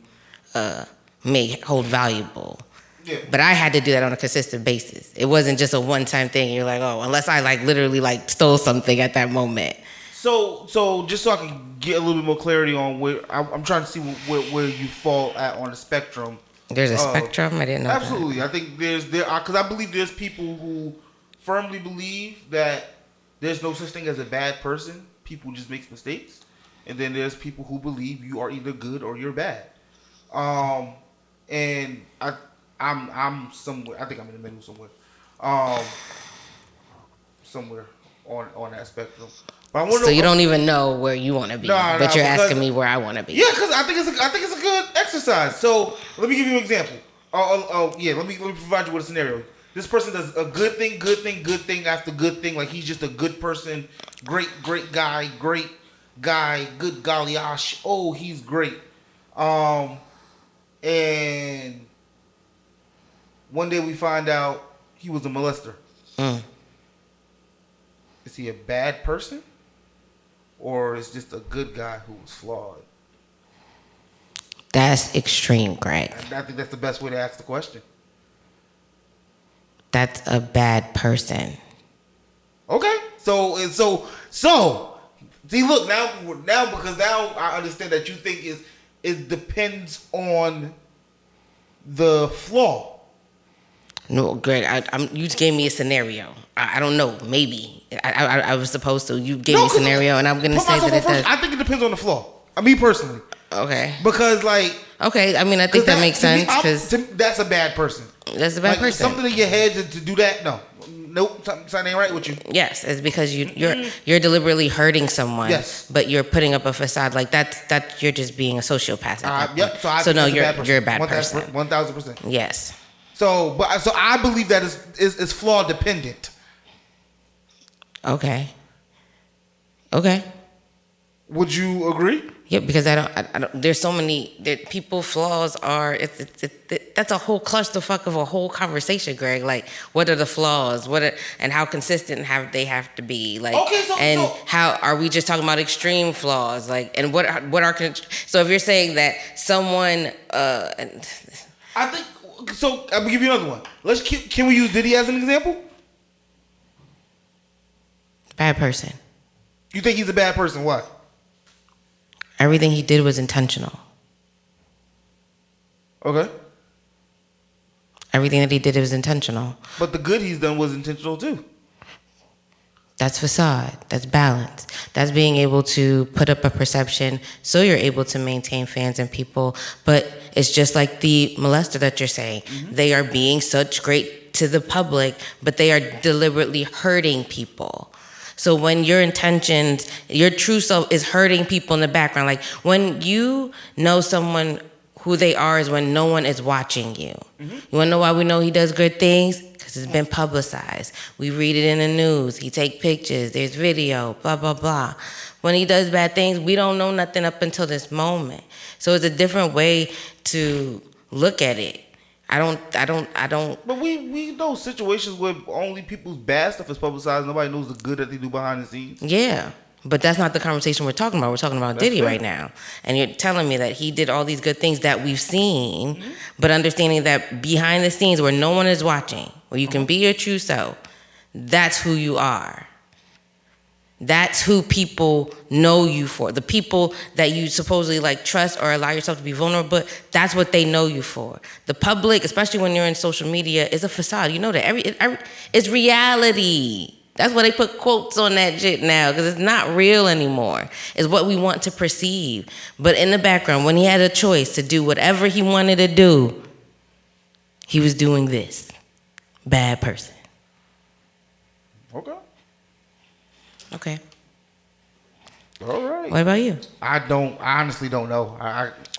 B: may hold valuable. Yeah. But I had to do that on a consistent basis. It wasn't just a one-time thing. You're like, oh, unless I literally stole something at that moment.
A: So just so I can get a little bit more clarity on where I'm trying to see where you fall at on the spectrum.
B: There's a spectrum? I didn't know.
A: Absolutely. That. I think because I believe there's people who firmly believe that there's no such thing as a bad person. People just make mistakes. And then there's people who believe you are either good or you're bad. And I'm somewhere. I think I'm in the middle somewhere. Somewhere on that spectrum. But
B: so you don't even know where you want to be, but you're asking me where I want to be.
A: Yeah, because I think it's a good exercise. So let me give you an example. Let me provide you with a scenario. This person does a good thing after good thing. Like, he's just a good person, great guy, good golly gosh. Oh, he's great. And one day we find out he was a molester. Is he a bad person? Or is just a good guy who was flawed?
B: That's extreme, Greg.
A: I think that's the best way to ask the question.
B: That's a bad person.
A: Okay. So see, look, now because now I understand that you think it depends on the flaw.
B: No, Greg, you just gave me a scenario. I don't know. Maybe I was supposed to. You gave me a scenario, and I'm gonna say that it does.
A: I think it depends on the flaw. Me personally.
B: Okay.
A: Because
B: okay, I mean, I think that makes sense because
A: that's a bad person.
B: That's a bad person.
A: Something in your head to do that. Nope, something ain't right with you.
B: Yes, it's because you're deliberately hurting someone.
A: Yes.
B: But you're putting up a facade like that. You're just being a sociopath.
A: Yep.
B: So no, you're a bad person.
A: 1,000%.
B: Yes.
A: So I believe that is flaw dependent.
B: Okay.
A: Would you agree?
B: Yeah, because I don't. There's so many. People flaws are. That's a whole clusterfuck of a whole conversation, Greg. Like, what are the flaws? And how consistent have to be? Like, how are we just talking about extreme flaws? Like, and what are so if you're saying that someone,
A: I think so. I'm gonna give you another one. Can we use Diddy as an example?
B: Bad person.
A: You think he's a bad person? Why?
B: Everything he did was intentional.
A: Okay.
B: Everything that he did was intentional.
A: But the good he's done was intentional too.
B: That's facade. That's balance. That's being able to put up a perception so you're able to maintain fans and people. But it's just like the molester that you're saying. Mm-hmm. They are being such great to the public, but they are deliberately hurting people. So when your intentions, your true self is hurting people in the background. Like when you know someone who they are is when no one is watching you. Mm-hmm. You want to know why we know he does good things? Because it's been publicized. We read it in the news. He take pictures. There's video, blah, blah, blah. When he does bad things, we don't know nothing up until this moment. So it's a different way to look at it. I don't.
A: But we know situations where only people's bad stuff is publicized. Nobody knows the good that they do behind the scenes.
B: Yeah, but that's not the conversation we're talking about. We're talking about Diddy right now. And you're telling me that he did all these good things that we've seen, mm-hmm. but understanding that behind the scenes where no one is watching, where you can be your true self, that's who you are. That's who people know you for. The people that you supposedly like trust or allow yourself to be vulnerable, that's what they know you for. The public, especially when you're in social media, is a facade. You know that it's reality. That's why they put quotes on that shit now, because it's not real anymore. It's what we want to perceive. But in the background, when he had a choice to do whatever he wanted to do, he was doing this. Bad person.
A: Okay.
B: Okay.
A: All right.
B: What about you?
A: I honestly don't know.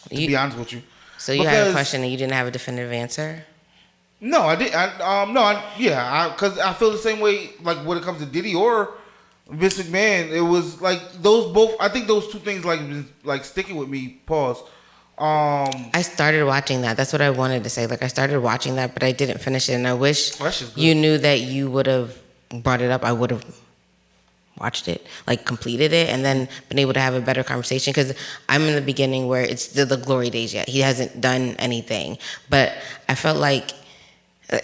A: To be honest with you.
B: So you had a question and you didn't have a definitive answer?
A: No, I did. Because I feel the same way. Like when it comes to Diddy or Vince McMahon, it was like those both. I think those two things like sticking with me. Pause.
B: I started watching that. That's what I wanted to say. Like I started watching that, but I didn't finish it, and I wish you knew that you would have brought it up. I would have watched it, like completed it, and then been able to have a better conversation, because I'm in the beginning where it's still the glory days yet. He hasn't done anything, but I felt like,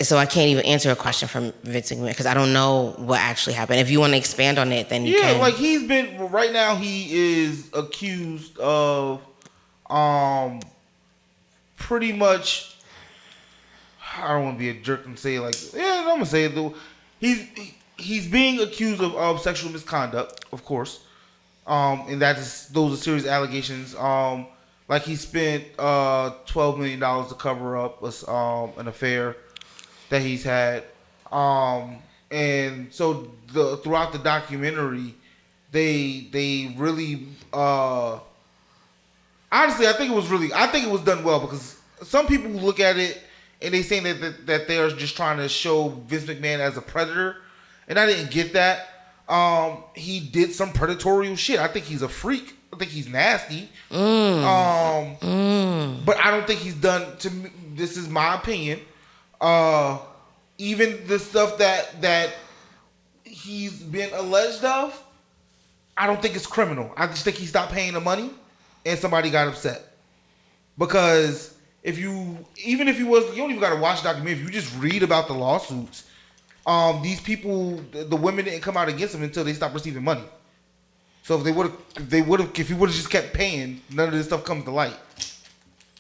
B: so I can't even answer a question from Vince McMahon because I don't know what actually happened. If you want to expand on it, then you can. Yeah,
A: like right now he is accused of pretty much, I don't want to be a jerk and say I'm gonna say it though. He's being accused of sexual misconduct, of course, and those are serious allegations. Like he spent $12 million to cover up an affair that he's had, and so throughout the documentary, they really honestly, I think it was done well, because some people look at it and they saying that they are just trying to show Vince McMahon as a predator. And I didn't get that. He did some predatory shit. I think he's a freak. I think he's nasty. But I don't think he's done, to me, this is my opinion, even the stuff that he's been alleged of, I don't think it's criminal. I just think he stopped paying the money and somebody got upset. Because you don't even got to watch the documentary. If you just read about the lawsuits, these people, the women didn't come out against him until they stopped receiving money. So if he would have just kept paying, none of this stuff comes to light.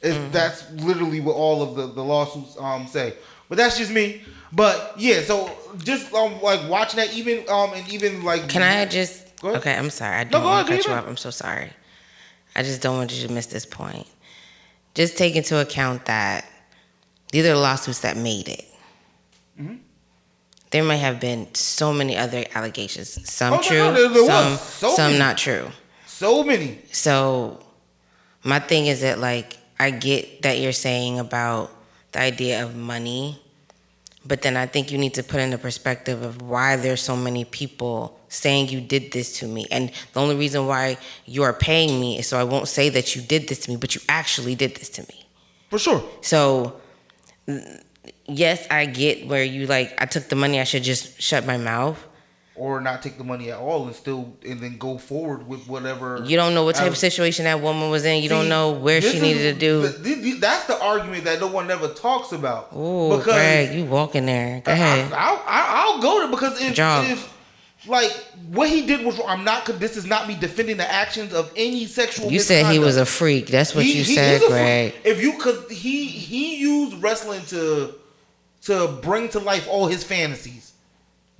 A: That's literally what all of the lawsuits say. But that's just me. But yeah, so just like watching that, even like.
B: Can I just? Go ahead. Okay, I'm sorry. I don't want to cut you off. I'm so sorry. I just don't want you to miss this point. Just take into account that these are the lawsuits that made it. Mm-hmm. There might have been so many other allegations. Some true, some not true.
A: So many.
B: So my thing is that, like, I get that you're saying about the idea of money, But then I think you need to put in the perspective of why there's so many people saying you did this to me. And the only reason why you are paying me is so I won't say that you did this to me, but you actually did this to me.
A: For sure.
B: So, yes, I get where you like, I took the money, I should just shut my mouth.
A: Or not take the money at all and then go forward with whatever.
B: You don't know what type of situation that woman was in. You don't know where she needed to do.
A: That's the argument that no one ever talks about.
B: Ooh, Greg, you walking there. Go ahead.
A: I'll go there because if like what he did was wrong. This is not me defending the actions of any sexual.
B: You said he was a freak. That's what you said, Greg.
A: Because he used wrestling to bring to life all his fantasies.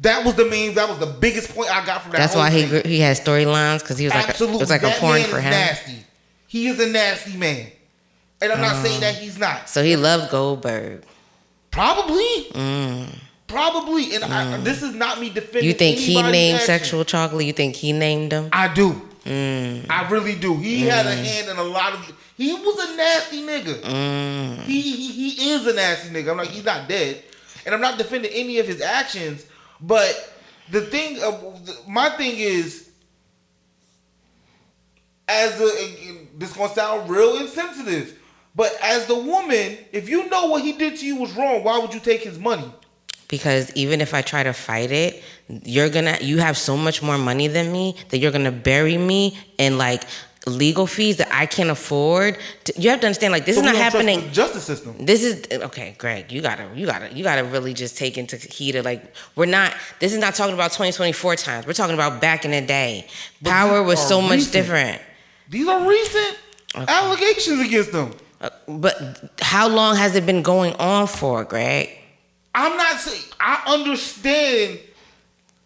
A: That was the biggest point I got from that.
B: That's why he had storylines because he was it was like a porn for him.
A: Nasty. He is a nasty man, and I'm not saying that he's not.
B: So he loved Goldberg.
A: Probably. Probably, and this is not me defending.
B: You think he named
A: action.
B: Sexual Chocolate? You think he named him?
A: I do. I really do. He had a hand in a lot of. He was a nasty nigga. He is a nasty nigga. I'm like, he's not dead, and I'm not defending any of his actions. But my thing is, this gonna sound real insensitive, but as the woman, if you know what he did to you was wrong, why would you take his money?
B: Because even if I try to fight it, you have so much more money than me that you're gonna bury me in like legal fees that I can't afford. You have to understand, like, this is not happening.
A: The justice system.
B: This is okay, Greg. You gotta really just take into heed of like this is not talking about 2024 times. We're talking about back in the day. Power was so much different.
A: These are recent allegations against them.
B: But how long has it been going on for, Greg?
A: I'm not saying I understand.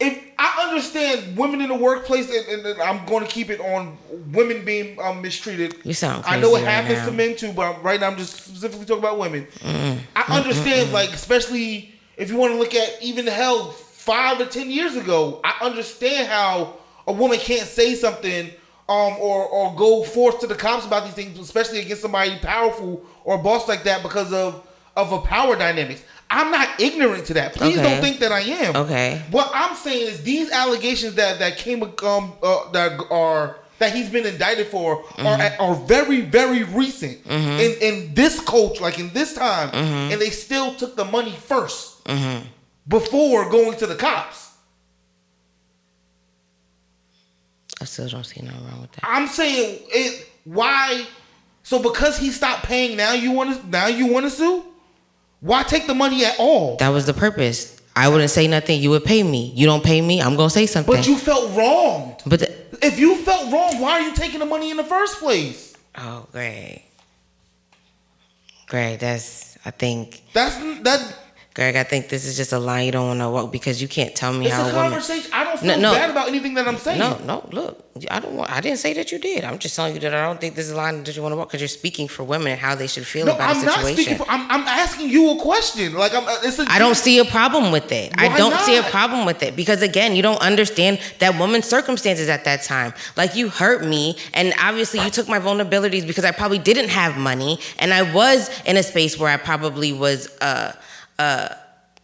A: If I understand women in the workplace, and I'm going to keep it on women being mistreated.
B: You sound crazy.
A: I know it happens to men too, but right now I'm just specifically talking about women. I understand, like, especially if you want to look at even 5 or 10 years ago, I understand how a woman can't say something or go forth to the cops about these things, especially against somebody powerful or a boss like that because of a power dynamics. I'm not ignorant to that. Please don't think that I am. Okay. What I'm saying is these allegations that he's been indicted for are very, very recent in this culture, like in this time, and they still took the money first before going to the cops.
B: I still don't see nothing wrong with that.
A: I'm saying why? So because he stopped paying, now you want to sue? Why take the money at all?
B: That was the purpose. I wouldn't say nothing. You would pay me. You don't pay me, I'm going to say something.
A: But you felt wronged.
B: But
A: if you felt wrong, why are you taking the money in the first place?
B: Oh, Greg, that's, I think. Greg, I think this is just a line you don't want to walk because you can't tell me how a woman.
A: It's a conversation. I don't feel bad about anything that I'm saying.
B: No, look, I didn't say that you did. I'm just telling you that I don't think this is a line that you want to walk because you're speaking for women and how they should feel about a situation.
A: I'm not speaking for. I'm asking you a question. Like
B: I don't see a problem with it. I don't see a problem with it because again, you don't understand that woman's circumstances at that time. Like you hurt me, and obviously you took my vulnerabilities because I probably didn't have money, and I was in a space where I probably was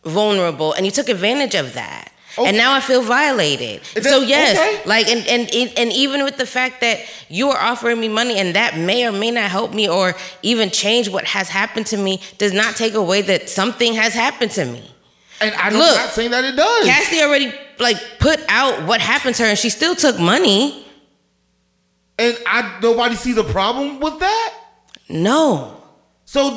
B: vulnerable, and you took advantage of that. Okay. And now I feel violated. So yes, okay. Like and even with the fact that you are offering me money and that may or may not help me or even change what has happened to me does not take away that something has happened to me.
A: And I'm not saying that it does.
B: Cassie already put out what happened to her and she still took money.
A: And nobody sees a problem with that?
B: No. So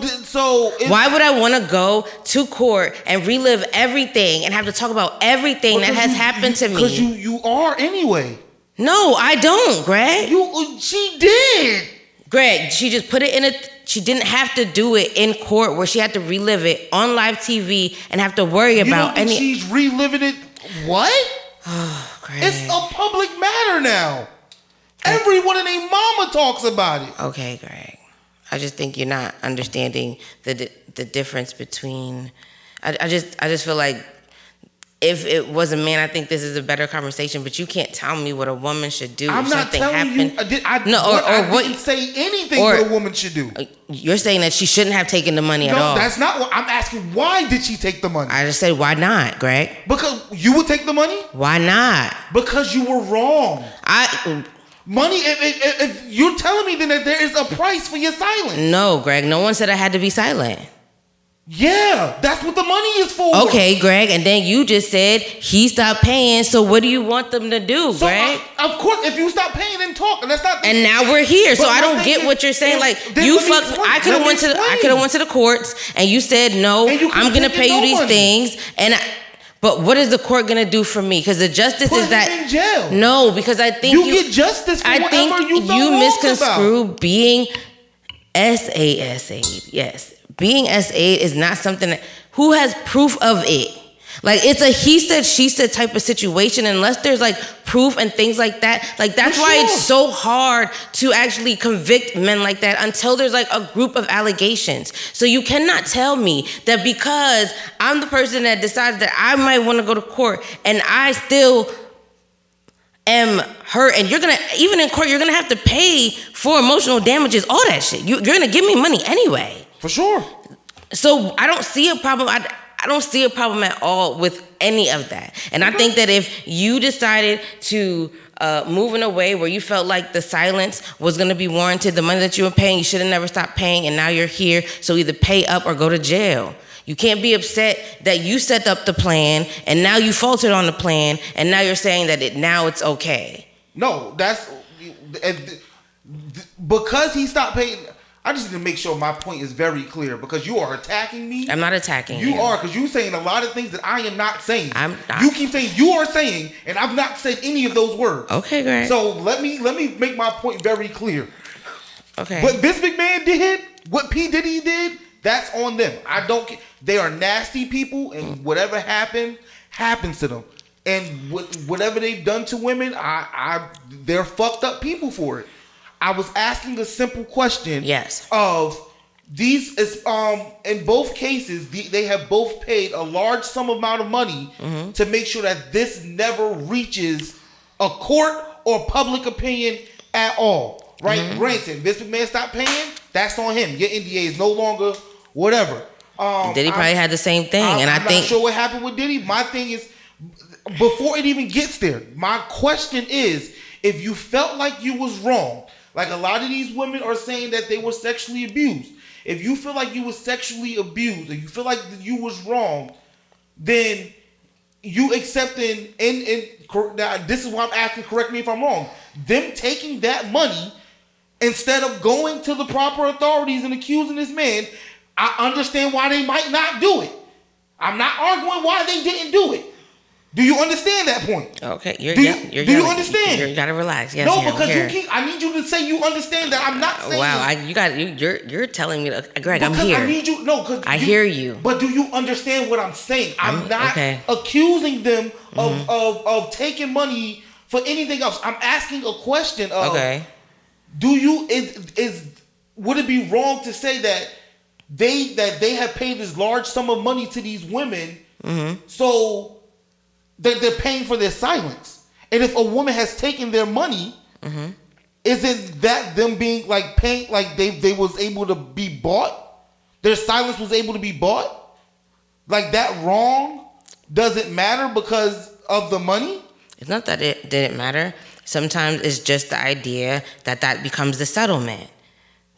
B: why would I want to go to court and relive everything and have to talk about everything that has happened to me?
A: Because you are anyway.
B: No, I don't, Greg.
A: She did.
B: Greg, she just put it she didn't have to do it in court where she had to relive it on live TV and have to worry about any.
A: She's reliving it. What?
B: Oh, Greg.
A: It's a public matter now. Everyone and their mama talks about it.
B: Okay, Greg. I just think you're not understanding the difference between. I just feel like if it was a man, I think this is a better conversation. But you can't tell me what a woman should do.
A: I'm
B: if
A: not
B: something
A: telling
B: happened.
A: you. I didn't say anything what a woman should do.
B: You're saying that she shouldn't have taken the money at all.
A: No, that's not what I'm asking. Why did she take the money?
B: I just said, why not, Greg?
A: Because you would take the money?
B: Why not?
A: Because you were wrong. Money, if you're telling me then that there is a price for your silence.
B: No, Greg, no one said I had to be silent.
A: Yeah, that's what the money is for.
B: Okay, Greg, and then you just said he stopped paying, so what do you want them to do, Greg?
A: Of course, if you stop paying, then talk, and that's not.
B: And now we're here, so I don't get what you're saying. Like you fucked. I could have went to the courts, and you said no. I'm gonna pay you these things, and. But what is the court gonna do for me? Because the justice is that
A: in jail.
B: No, because I think
A: you get justice for whatever you
B: misconstrue being SASA. Yes, being SA is not something that. Who has proof of it? Like it's a he said she said type of situation. Unless there's like proof and things like that. Like that's why it's so hard to actually convict men like that until there's like a group of allegations. So you cannot tell me that because I'm the person that decides that I might want to go to court and I still am hurt, and you're gonna even in court you're gonna have to pay for emotional damages, all that shit. You're gonna give me money anyway.
A: For sure.
B: So I don't see a problem. I don't see a problem at all with any of that. And I think that if you decided to move in a way where you felt like the silence was going to be warranted, the money that you were paying, you should have never stopped paying, and now you're here, so either pay up or go to jail. You can't be upset that you set up the plan, and now you faltered on the plan, and now you're saying that now it's okay.
A: No, that's... Because he stopped paying... I just need to make sure my point is very clear because you are attacking me.
B: I'm not attacking you.
A: You are, because you're saying a lot of things that I am not saying.
B: I'm not.
A: You keep saying you are saying, and I've not said any of those words.
B: Okay, great.
A: So let me make my point very clear.
B: Okay.
A: What Vince McMahon did, what P. Diddy did, that's on them. I don't care. They are nasty people, and whatever happens to them. And whatever they've done to women, they're fucked up people for it. I was asking a simple question.
B: Yes.
A: Of these is in both cases they have both paid a large sum amount of money to make sure that this never reaches a court or public opinion at all. Right? Granted, Vince McMahon stopped paying. That's on him. Your NDA is no longer whatever.
B: Diddy probably had the same thing, and I think
A: I'm not sure what happened with Diddy. My thing is, before it even gets there, my question is, if you felt like you was wrong. Like a lot of these women are saying that they were sexually abused. If you feel like you were sexually abused or you feel like you was wrong, then you accepting now this is why I'm asking, correct me if I'm wrong. Them taking that money instead of going to the proper authorities and accusing this man, I understand why they might not do it. I'm not arguing why they didn't do it. Do you understand that point? Okay, do you understand?
B: You gotta relax. Yes,
A: no, because I need you to say you understand that. I'm not saying.
B: Wow, you're telling me, Greg. I'm here.
A: I need you. No, because
B: I hear you.
A: But do you understand what I'm saying? I'm not accusing them of taking money for anything else. I'm asking a question of. Do you would it be wrong to say that they have paid this large sum of money to these women, so they're paying for their silence? And if a woman has taken their money, isn't that them being like paying, like they was able to be bought? Their silence was able to be bought? Like that wrong doesn't matter because of the money?
B: It's not that it didn't matter. Sometimes it's just the idea that becomes the settlement.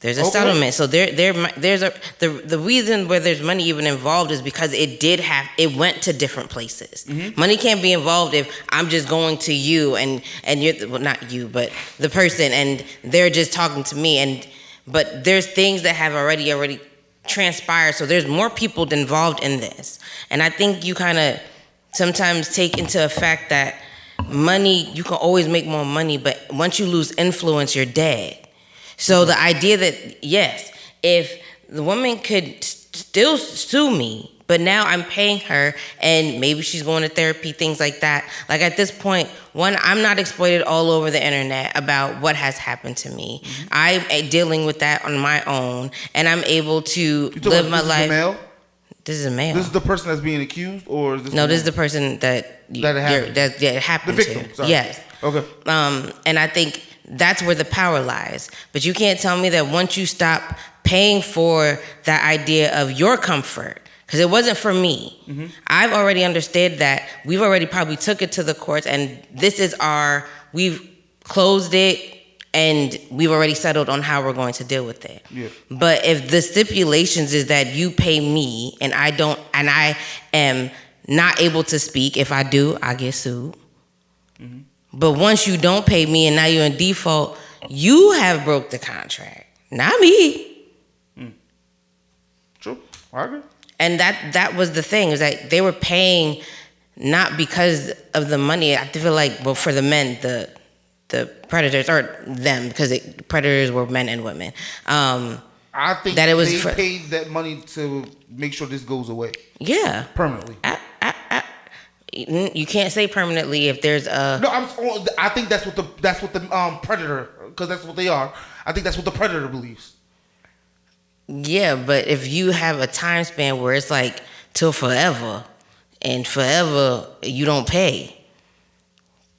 B: There's a settlement. So the reason where there's money even involved is because it went to different places. Money can't be involved if I'm just going to you and you're, well, not you, but the person, and they're just talking to me, but there's things that have already transpired. So there's more people involved in this. And I think you kind of sometimes take into effect that money, you can always make more money, but once you lose influence, you're dead. So the idea that, yes, if the woman could still sue me, but now I'm paying her and maybe she's going to therapy, things like that. Like at this point, one, I'm not exploited all over the internet about what has happened to me. I'm dealing with that on my own, and I'm able to live my life. This is a male.
A: This is the person that's being accused, or is this?
B: No, this is the person that it happened
A: the victim,
B: to.
A: sorry.
B: Yes.
A: Okay.
B: And I think that's where the power lies. But you can't tell me that once you stop paying for that idea of your comfort, because it wasn't for me. Mm-hmm. I've already understood that. We've already probably took it to the courts, and this is we've closed it, and we've already settled on how we're going to deal with it.
A: Yeah.
B: But if the stipulations is that you pay me, and I am not able to speak, if I do, I get sued. Mm-hmm. But once you don't pay me, and now you're in default, you have broke the contract, not me.
A: True, I agree.
B: And that was the thing, is that they were paying not because of the money. I feel like, well, for the men, the predators, or them, because predators were men and women.
A: I think that they paid that money to make sure this goes away.
B: Yeah,
A: permanently.
B: You can't say permanently if there's a.
A: No, I think that's what the predator, because that's what they are. I think that's what the predator believes.
B: Yeah, but if you have a time span where it's like till forever, and forever you don't pay,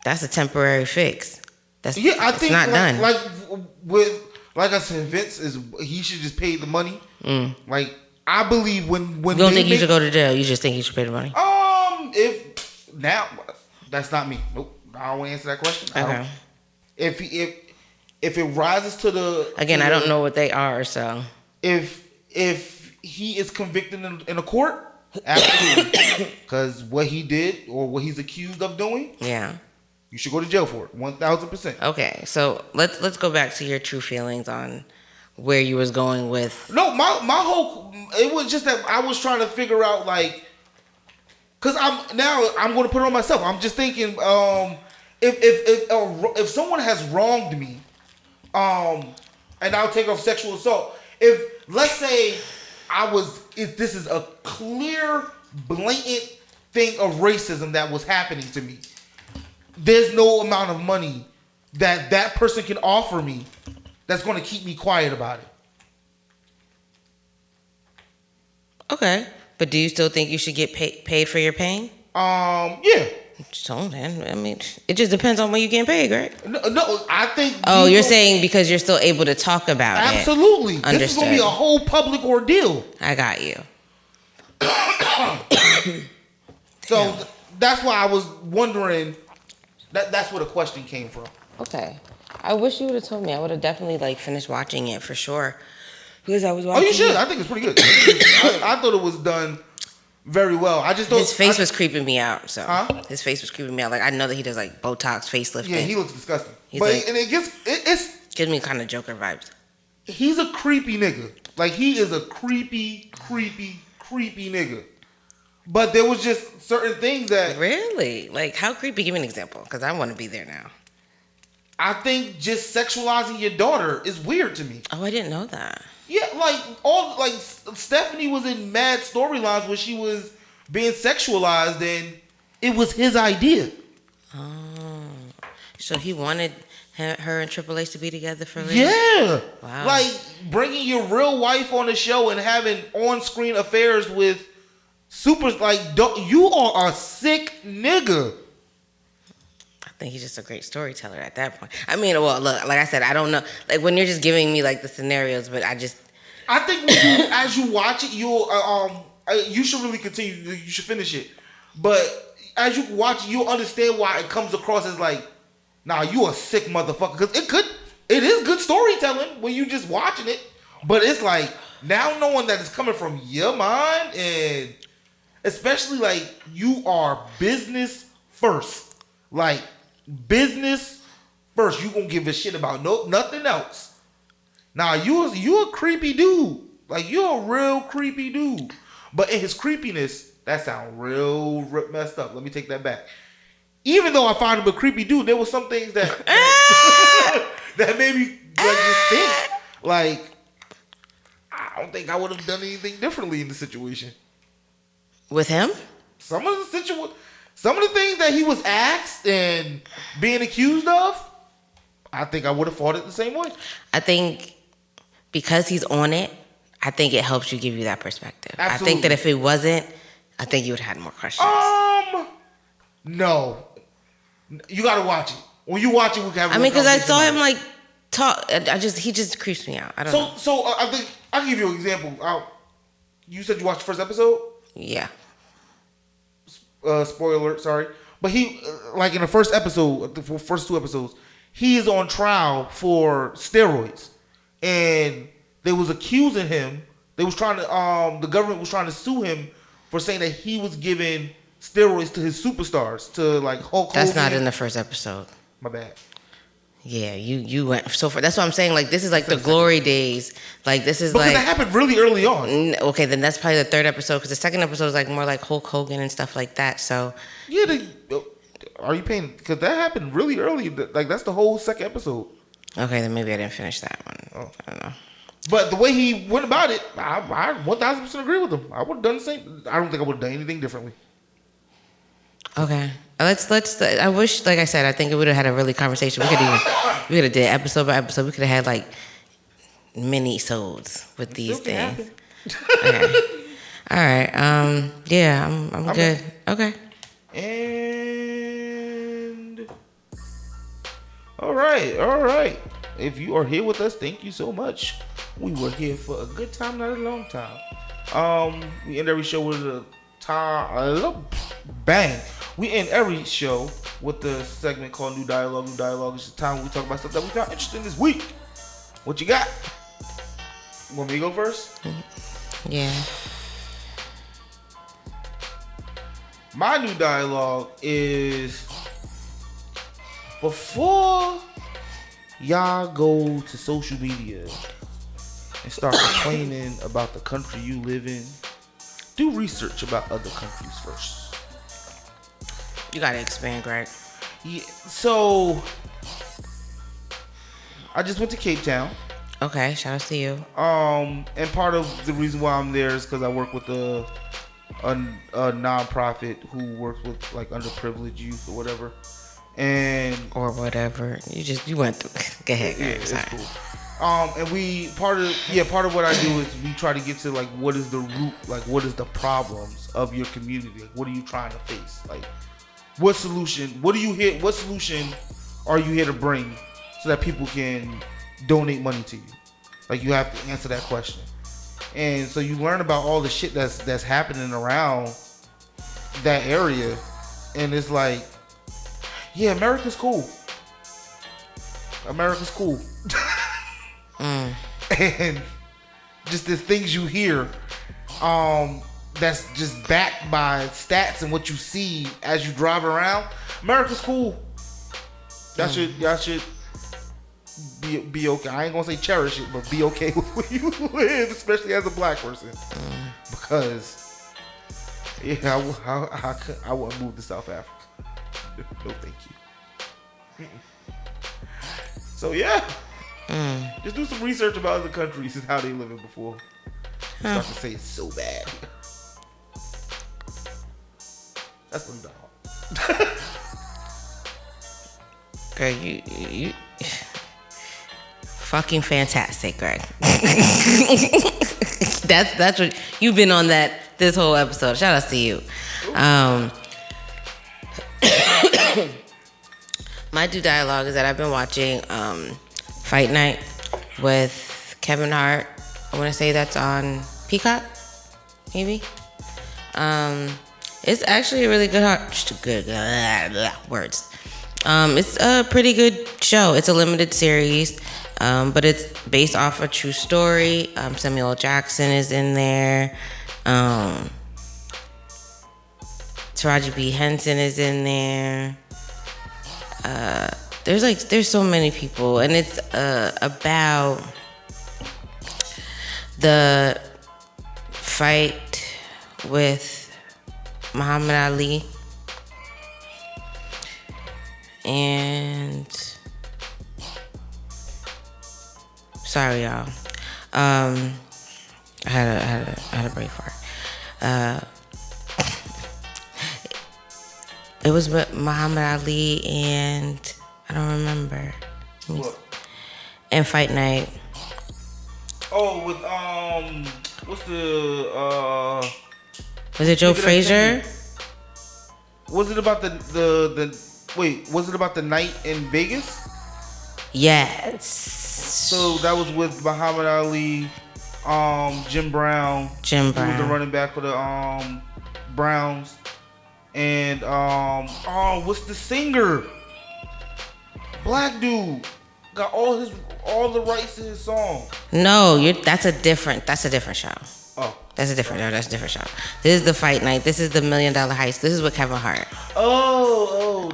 B: that's a temporary fix. I think not done.
A: Like I said, Vince he should just pay the money. Like, I believe when
B: you don't think he should go to jail. You just think he should pay the money.
A: If now that's not me. Nope, I don't want to answer that question.
B: Okay.
A: If it rises to the
B: I don't know what they are, so.
A: If he is convicted in a court, absolutely, because what he did or what he's accused of doing, you should go to jail for it, 1,000%.
B: Okay, so let's go back to your true feelings on where you was going with.
A: No, my whole, it was just that I was trying to figure out, like, because I'm going to put it on myself. I'm just thinking, if someone has wronged me, and I'll take off sexual assault. If, let's say, if this is a clear, blatant thing of racism that was happening to me, there's no amount of money that person can offer me that's going to keep me quiet about it.
B: Okay, but do you still think you should get paid for your pain?
A: Yeah.
B: So then, I mean, it just depends on when you're getting paid, Greg.
A: No, I think.
B: Oh, you're saying because you're still able to talk about it.
A: Absolutely. This is going to be a whole public ordeal.
B: I got you.
A: So that's why I was wondering. That's where the question came from.
B: Okay. I wish you would have told me. I would have definitely finished watching it for sure. Because I was watching.
A: Oh, you should. I think it's pretty good. I thought it was done very well. I just don't.
B: His face was creeping me out. So his face was creeping me out. Like, I know that he does Botox facelifting.
A: Yeah, he looks disgusting. And it
B: gives me kind of Joker vibes.
A: He's a creepy nigga. Like, he is a creepy nigga. But there was just certain things that.
B: Really? Like, how creepy? Give me an example, because I want to be there now.
A: I think just sexualizing your daughter is weird to me.
B: Oh, I didn't know that.
A: Yeah, Stephanie was in mad storylines where she was being sexualized, and it was his idea.
B: Oh, so he wanted her and Triple H to be together for real?
A: Yeah.
B: Wow.
A: Like, bringing your real wife on the show and having on-screen affairs with supers, you are a sick nigga.
B: I think he's just a great storyteller at that point. I mean, well, look, like I said, I don't know. Like, when you're just giving me the scenarios, but I
A: think as you watch it, you should really continue. You should finish it. But as you watch it, you'll understand why it comes across as nah, you a sick motherfucker. Because it is good storytelling when you just watching it. But it's now knowing that it's coming from your mind, and especially you are business first. Business first. You gonna give a shit about nothing else. Now you a creepy dude. You're a real creepy dude. But in his creepiness, that sounds real messed up. Let me take that back. Even though I found him a creepy dude, there was some things that that made me just think. I don't think I would have done anything differently in the situation.
B: With him?
A: Some of the things that he was asked and being accused of, I think I would have fought it the same way.
B: I think because he's on it, I think it helps you give you that perspective.
A: Absolutely.
B: I think that if it wasn't, I think you would have had more questions.
A: No. You gotta watch it. When you watch it, we can have.
B: I mean, because I saw him like talk. He just creeps me out. I don't know.
A: So I think I'll give you an example. You said you watched the first episode.
B: Yeah.
A: Spoiler alert, sorry. But he, like in the first episode, the first 2 episodes, he is on trial for steroids, and they was accusing him. They was trying to, the government was trying to sue him for saying that he was giving steroids to his superstars, to like Hulk Hogan.
B: That's not in the first episode.
A: My bad.
B: Yeah, you went so far. That's what I'm saying. Like, this is like the glory days. Like, this is
A: because
B: like...
A: that happened really early on.
B: Okay, then that's probably the 3rd episode, because the 2nd episode is like more like Hulk Hogan and stuff like that, so...
A: Yeah, are you paying... Because that happened really early. Like, that's the whole 2nd episode.
B: Okay, then maybe I didn't finish that one.
A: Oh.
B: I don't know.
A: But the way he went about it, I 1,000% agree with him. I would have done the same. I don't think I would have done anything differently.
B: Okay, let's. I wish, like I said, I think we would have had a really conversation. We could have did episode by episode. We could have had like mini-sodes with these things. Okay. All right. Yeah, I'm good. Okay.
A: And all right. If you are here with us, thank you so much. We were here for a good time, not a long time. We end every show with a bang. We end every show with the segment called New Dialogue. New Dialogue is the time we talk about stuff that we found interesting this week. What you got? Want me to go first?
B: Yeah.
A: My new dialogue is, before y'all go to social media and start complaining about the country you live in, do research about other countries first.
B: You gotta expand, Greg.
A: Yeah, so I just went to Cape Town.
B: Okay, shout out to you.
A: And part of the reason why I'm there is because I work with a non-profit who works with like underprivileged youth or whatever.
B: Or whatever. You went through. Go ahead, Greg.
A: Yeah, it's cool. And part of what I do is we try to get to like what is the root, like what is the problems of your community, like what are you trying to face, like what solution are you here to bring so that people can donate money to you. Like you have to answer that question, and so you learn about all the shit that's happening around that area, and it's like, yeah, America's cool. And just the things you hear, that's just backed by stats and what you see as you drive around. America's cool. Y'all should be okay. I ain't gonna say cherish it, but be okay with where you live, especially as a black person. Because I wouldn't move to South Africa. No, thank you. So yeah. Just do some research about other countries and how they live it before you start to say it's so bad. That's what I'm done.
B: Greg, you fucking fantastic, Greg. That's what you've been on this whole episode. Shout out to you. My due dialogue is that I've been watching Fight Night with Kevin Hart. I want to say that's on Peacock, maybe. It's actually a really good words. It's a pretty good show. It's a limited series, but it's based off a true story. Samuel L. Jackson is in there. Taraji P. Henson is in there. There's so many people, and it's about the fight with Muhammad Ali, and sorry y'all, I had a brain fart. It was with Muhammad Ali and I don't remember. And Fight Night.
A: Oh, with what's the
B: Was it Joe Frazier?
A: Was it about the wait? Was it about the night in Vegas?
B: Yes.
A: So that was with Muhammad Ali, Jim Brown. Who was the running back for the Browns, and what's the singer? Black dude got all the rights to his song.
B: No, that's a different show.
A: Oh.
B: That's a different show. This is the fight night. This is the $1 Million Heist. This is with Kevin Hart.
A: Oh.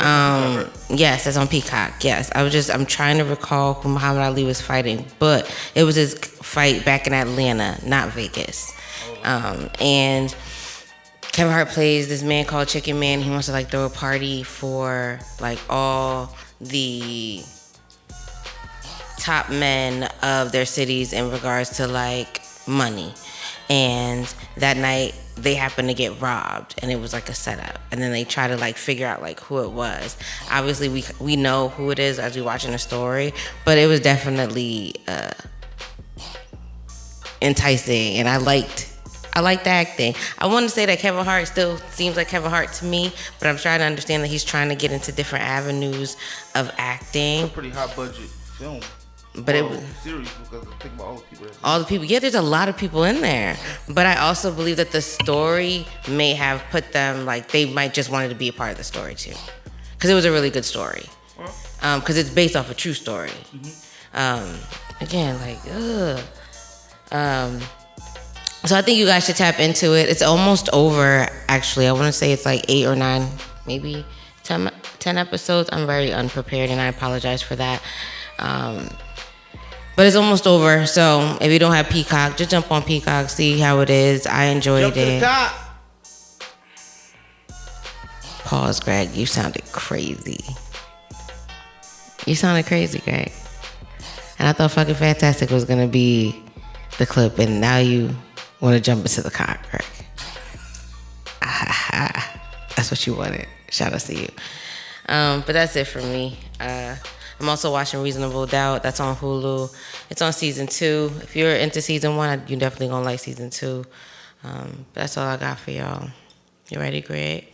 B: Yes, that's on Peacock. Yes. I'm trying to recall who Muhammad Ali was fighting, but it was his fight back in Atlanta, not Vegas. And Kevin Hart plays this man called Chicken Man. He wants to like throw a party for like all the top men of their cities in regards to like money. And that night they happened to get robbed, and it was like a setup. And then they try to like figure out like who it was. Obviously we know who it is as we watching the story, but it was definitely enticing, and I liked the acting. I want to say that Kevin Hart still seems like Kevin Hart to me, but I'm trying to understand that he's trying to get into different avenues of acting.
A: It's a pretty high budget film.
B: But it was
A: serious because think about
B: all the people. Yeah, there's a lot of people in there. But I also believe that the story may have put them like they might just wanted to be a part of the story too, because it was a really good story. Because it's based off a true story. Again, like so I think you guys should tap into it. It's almost over. Actually, I want to say it's like 8 or 9, maybe 10 episodes. I'm very unprepared, and I apologize for that. But it's almost over, so if you don't have Peacock, just jump on Peacock, see how it is. I enjoyed it. Pause, Greg. You sounded crazy. You sounded crazy, Greg. And I thought fucking Fantastic was going to be the clip, and now you want to jump into the cock, Greg. That's what you wanted. Shout out to you. But that's it for me. I'm also watching Reasonable Doubt. That's on Hulu. It's on season 2. If you're into season 1, you're definitely gonna like season 2. But that's all I got for y'all. You ready, Greg?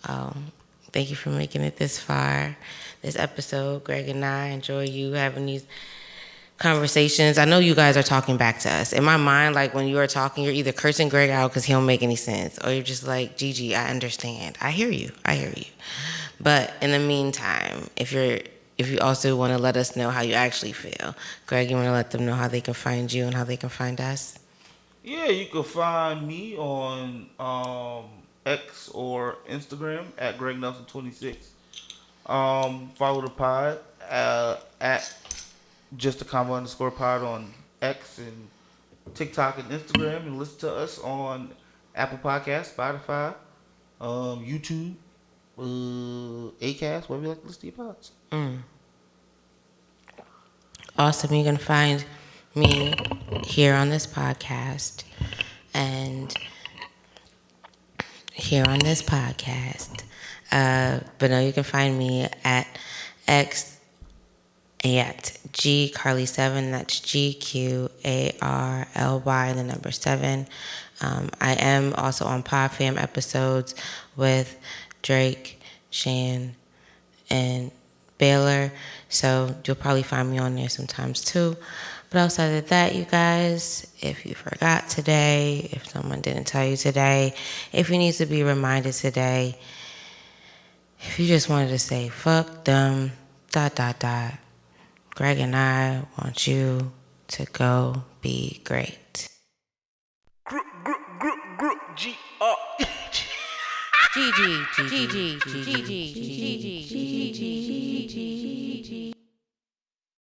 B: Thank you for making it this far. This episode, Greg and I enjoy you having these conversations. I know you guys are talking back to us. In my mind, like when you are talking, you're either cursing Greg out because he don't make any sense, or you're just like, Gigi, I understand. I hear you. But in the meantime, if you also want to let us know how you actually feel, Greg, you want to let them know how they can find you and how they can find us?
A: Yeah, you can find me on X or Instagram at Greg Nelson 26. Follow the pod at JustAConvo _pod on X and TikTok and Instagram, and listen to us on Apple Podcasts, Spotify, YouTube, Acast, wherever you like to listen to your pods.
B: Awesome. You can find me here on this podcast and here on this podcast. But no, you can find me at X at GCarly7. That's GQARLY, the number 7. I am also on PodFam episodes with Drake, Shan, and Baylor. So you'll probably find me on there sometimes too. But outside of that, you guys, if you forgot today, if someone didn't tell you today, if you need to be reminded today, if you just wanted to say, fuck them, ... Greg and I want you to go be great. Gigi.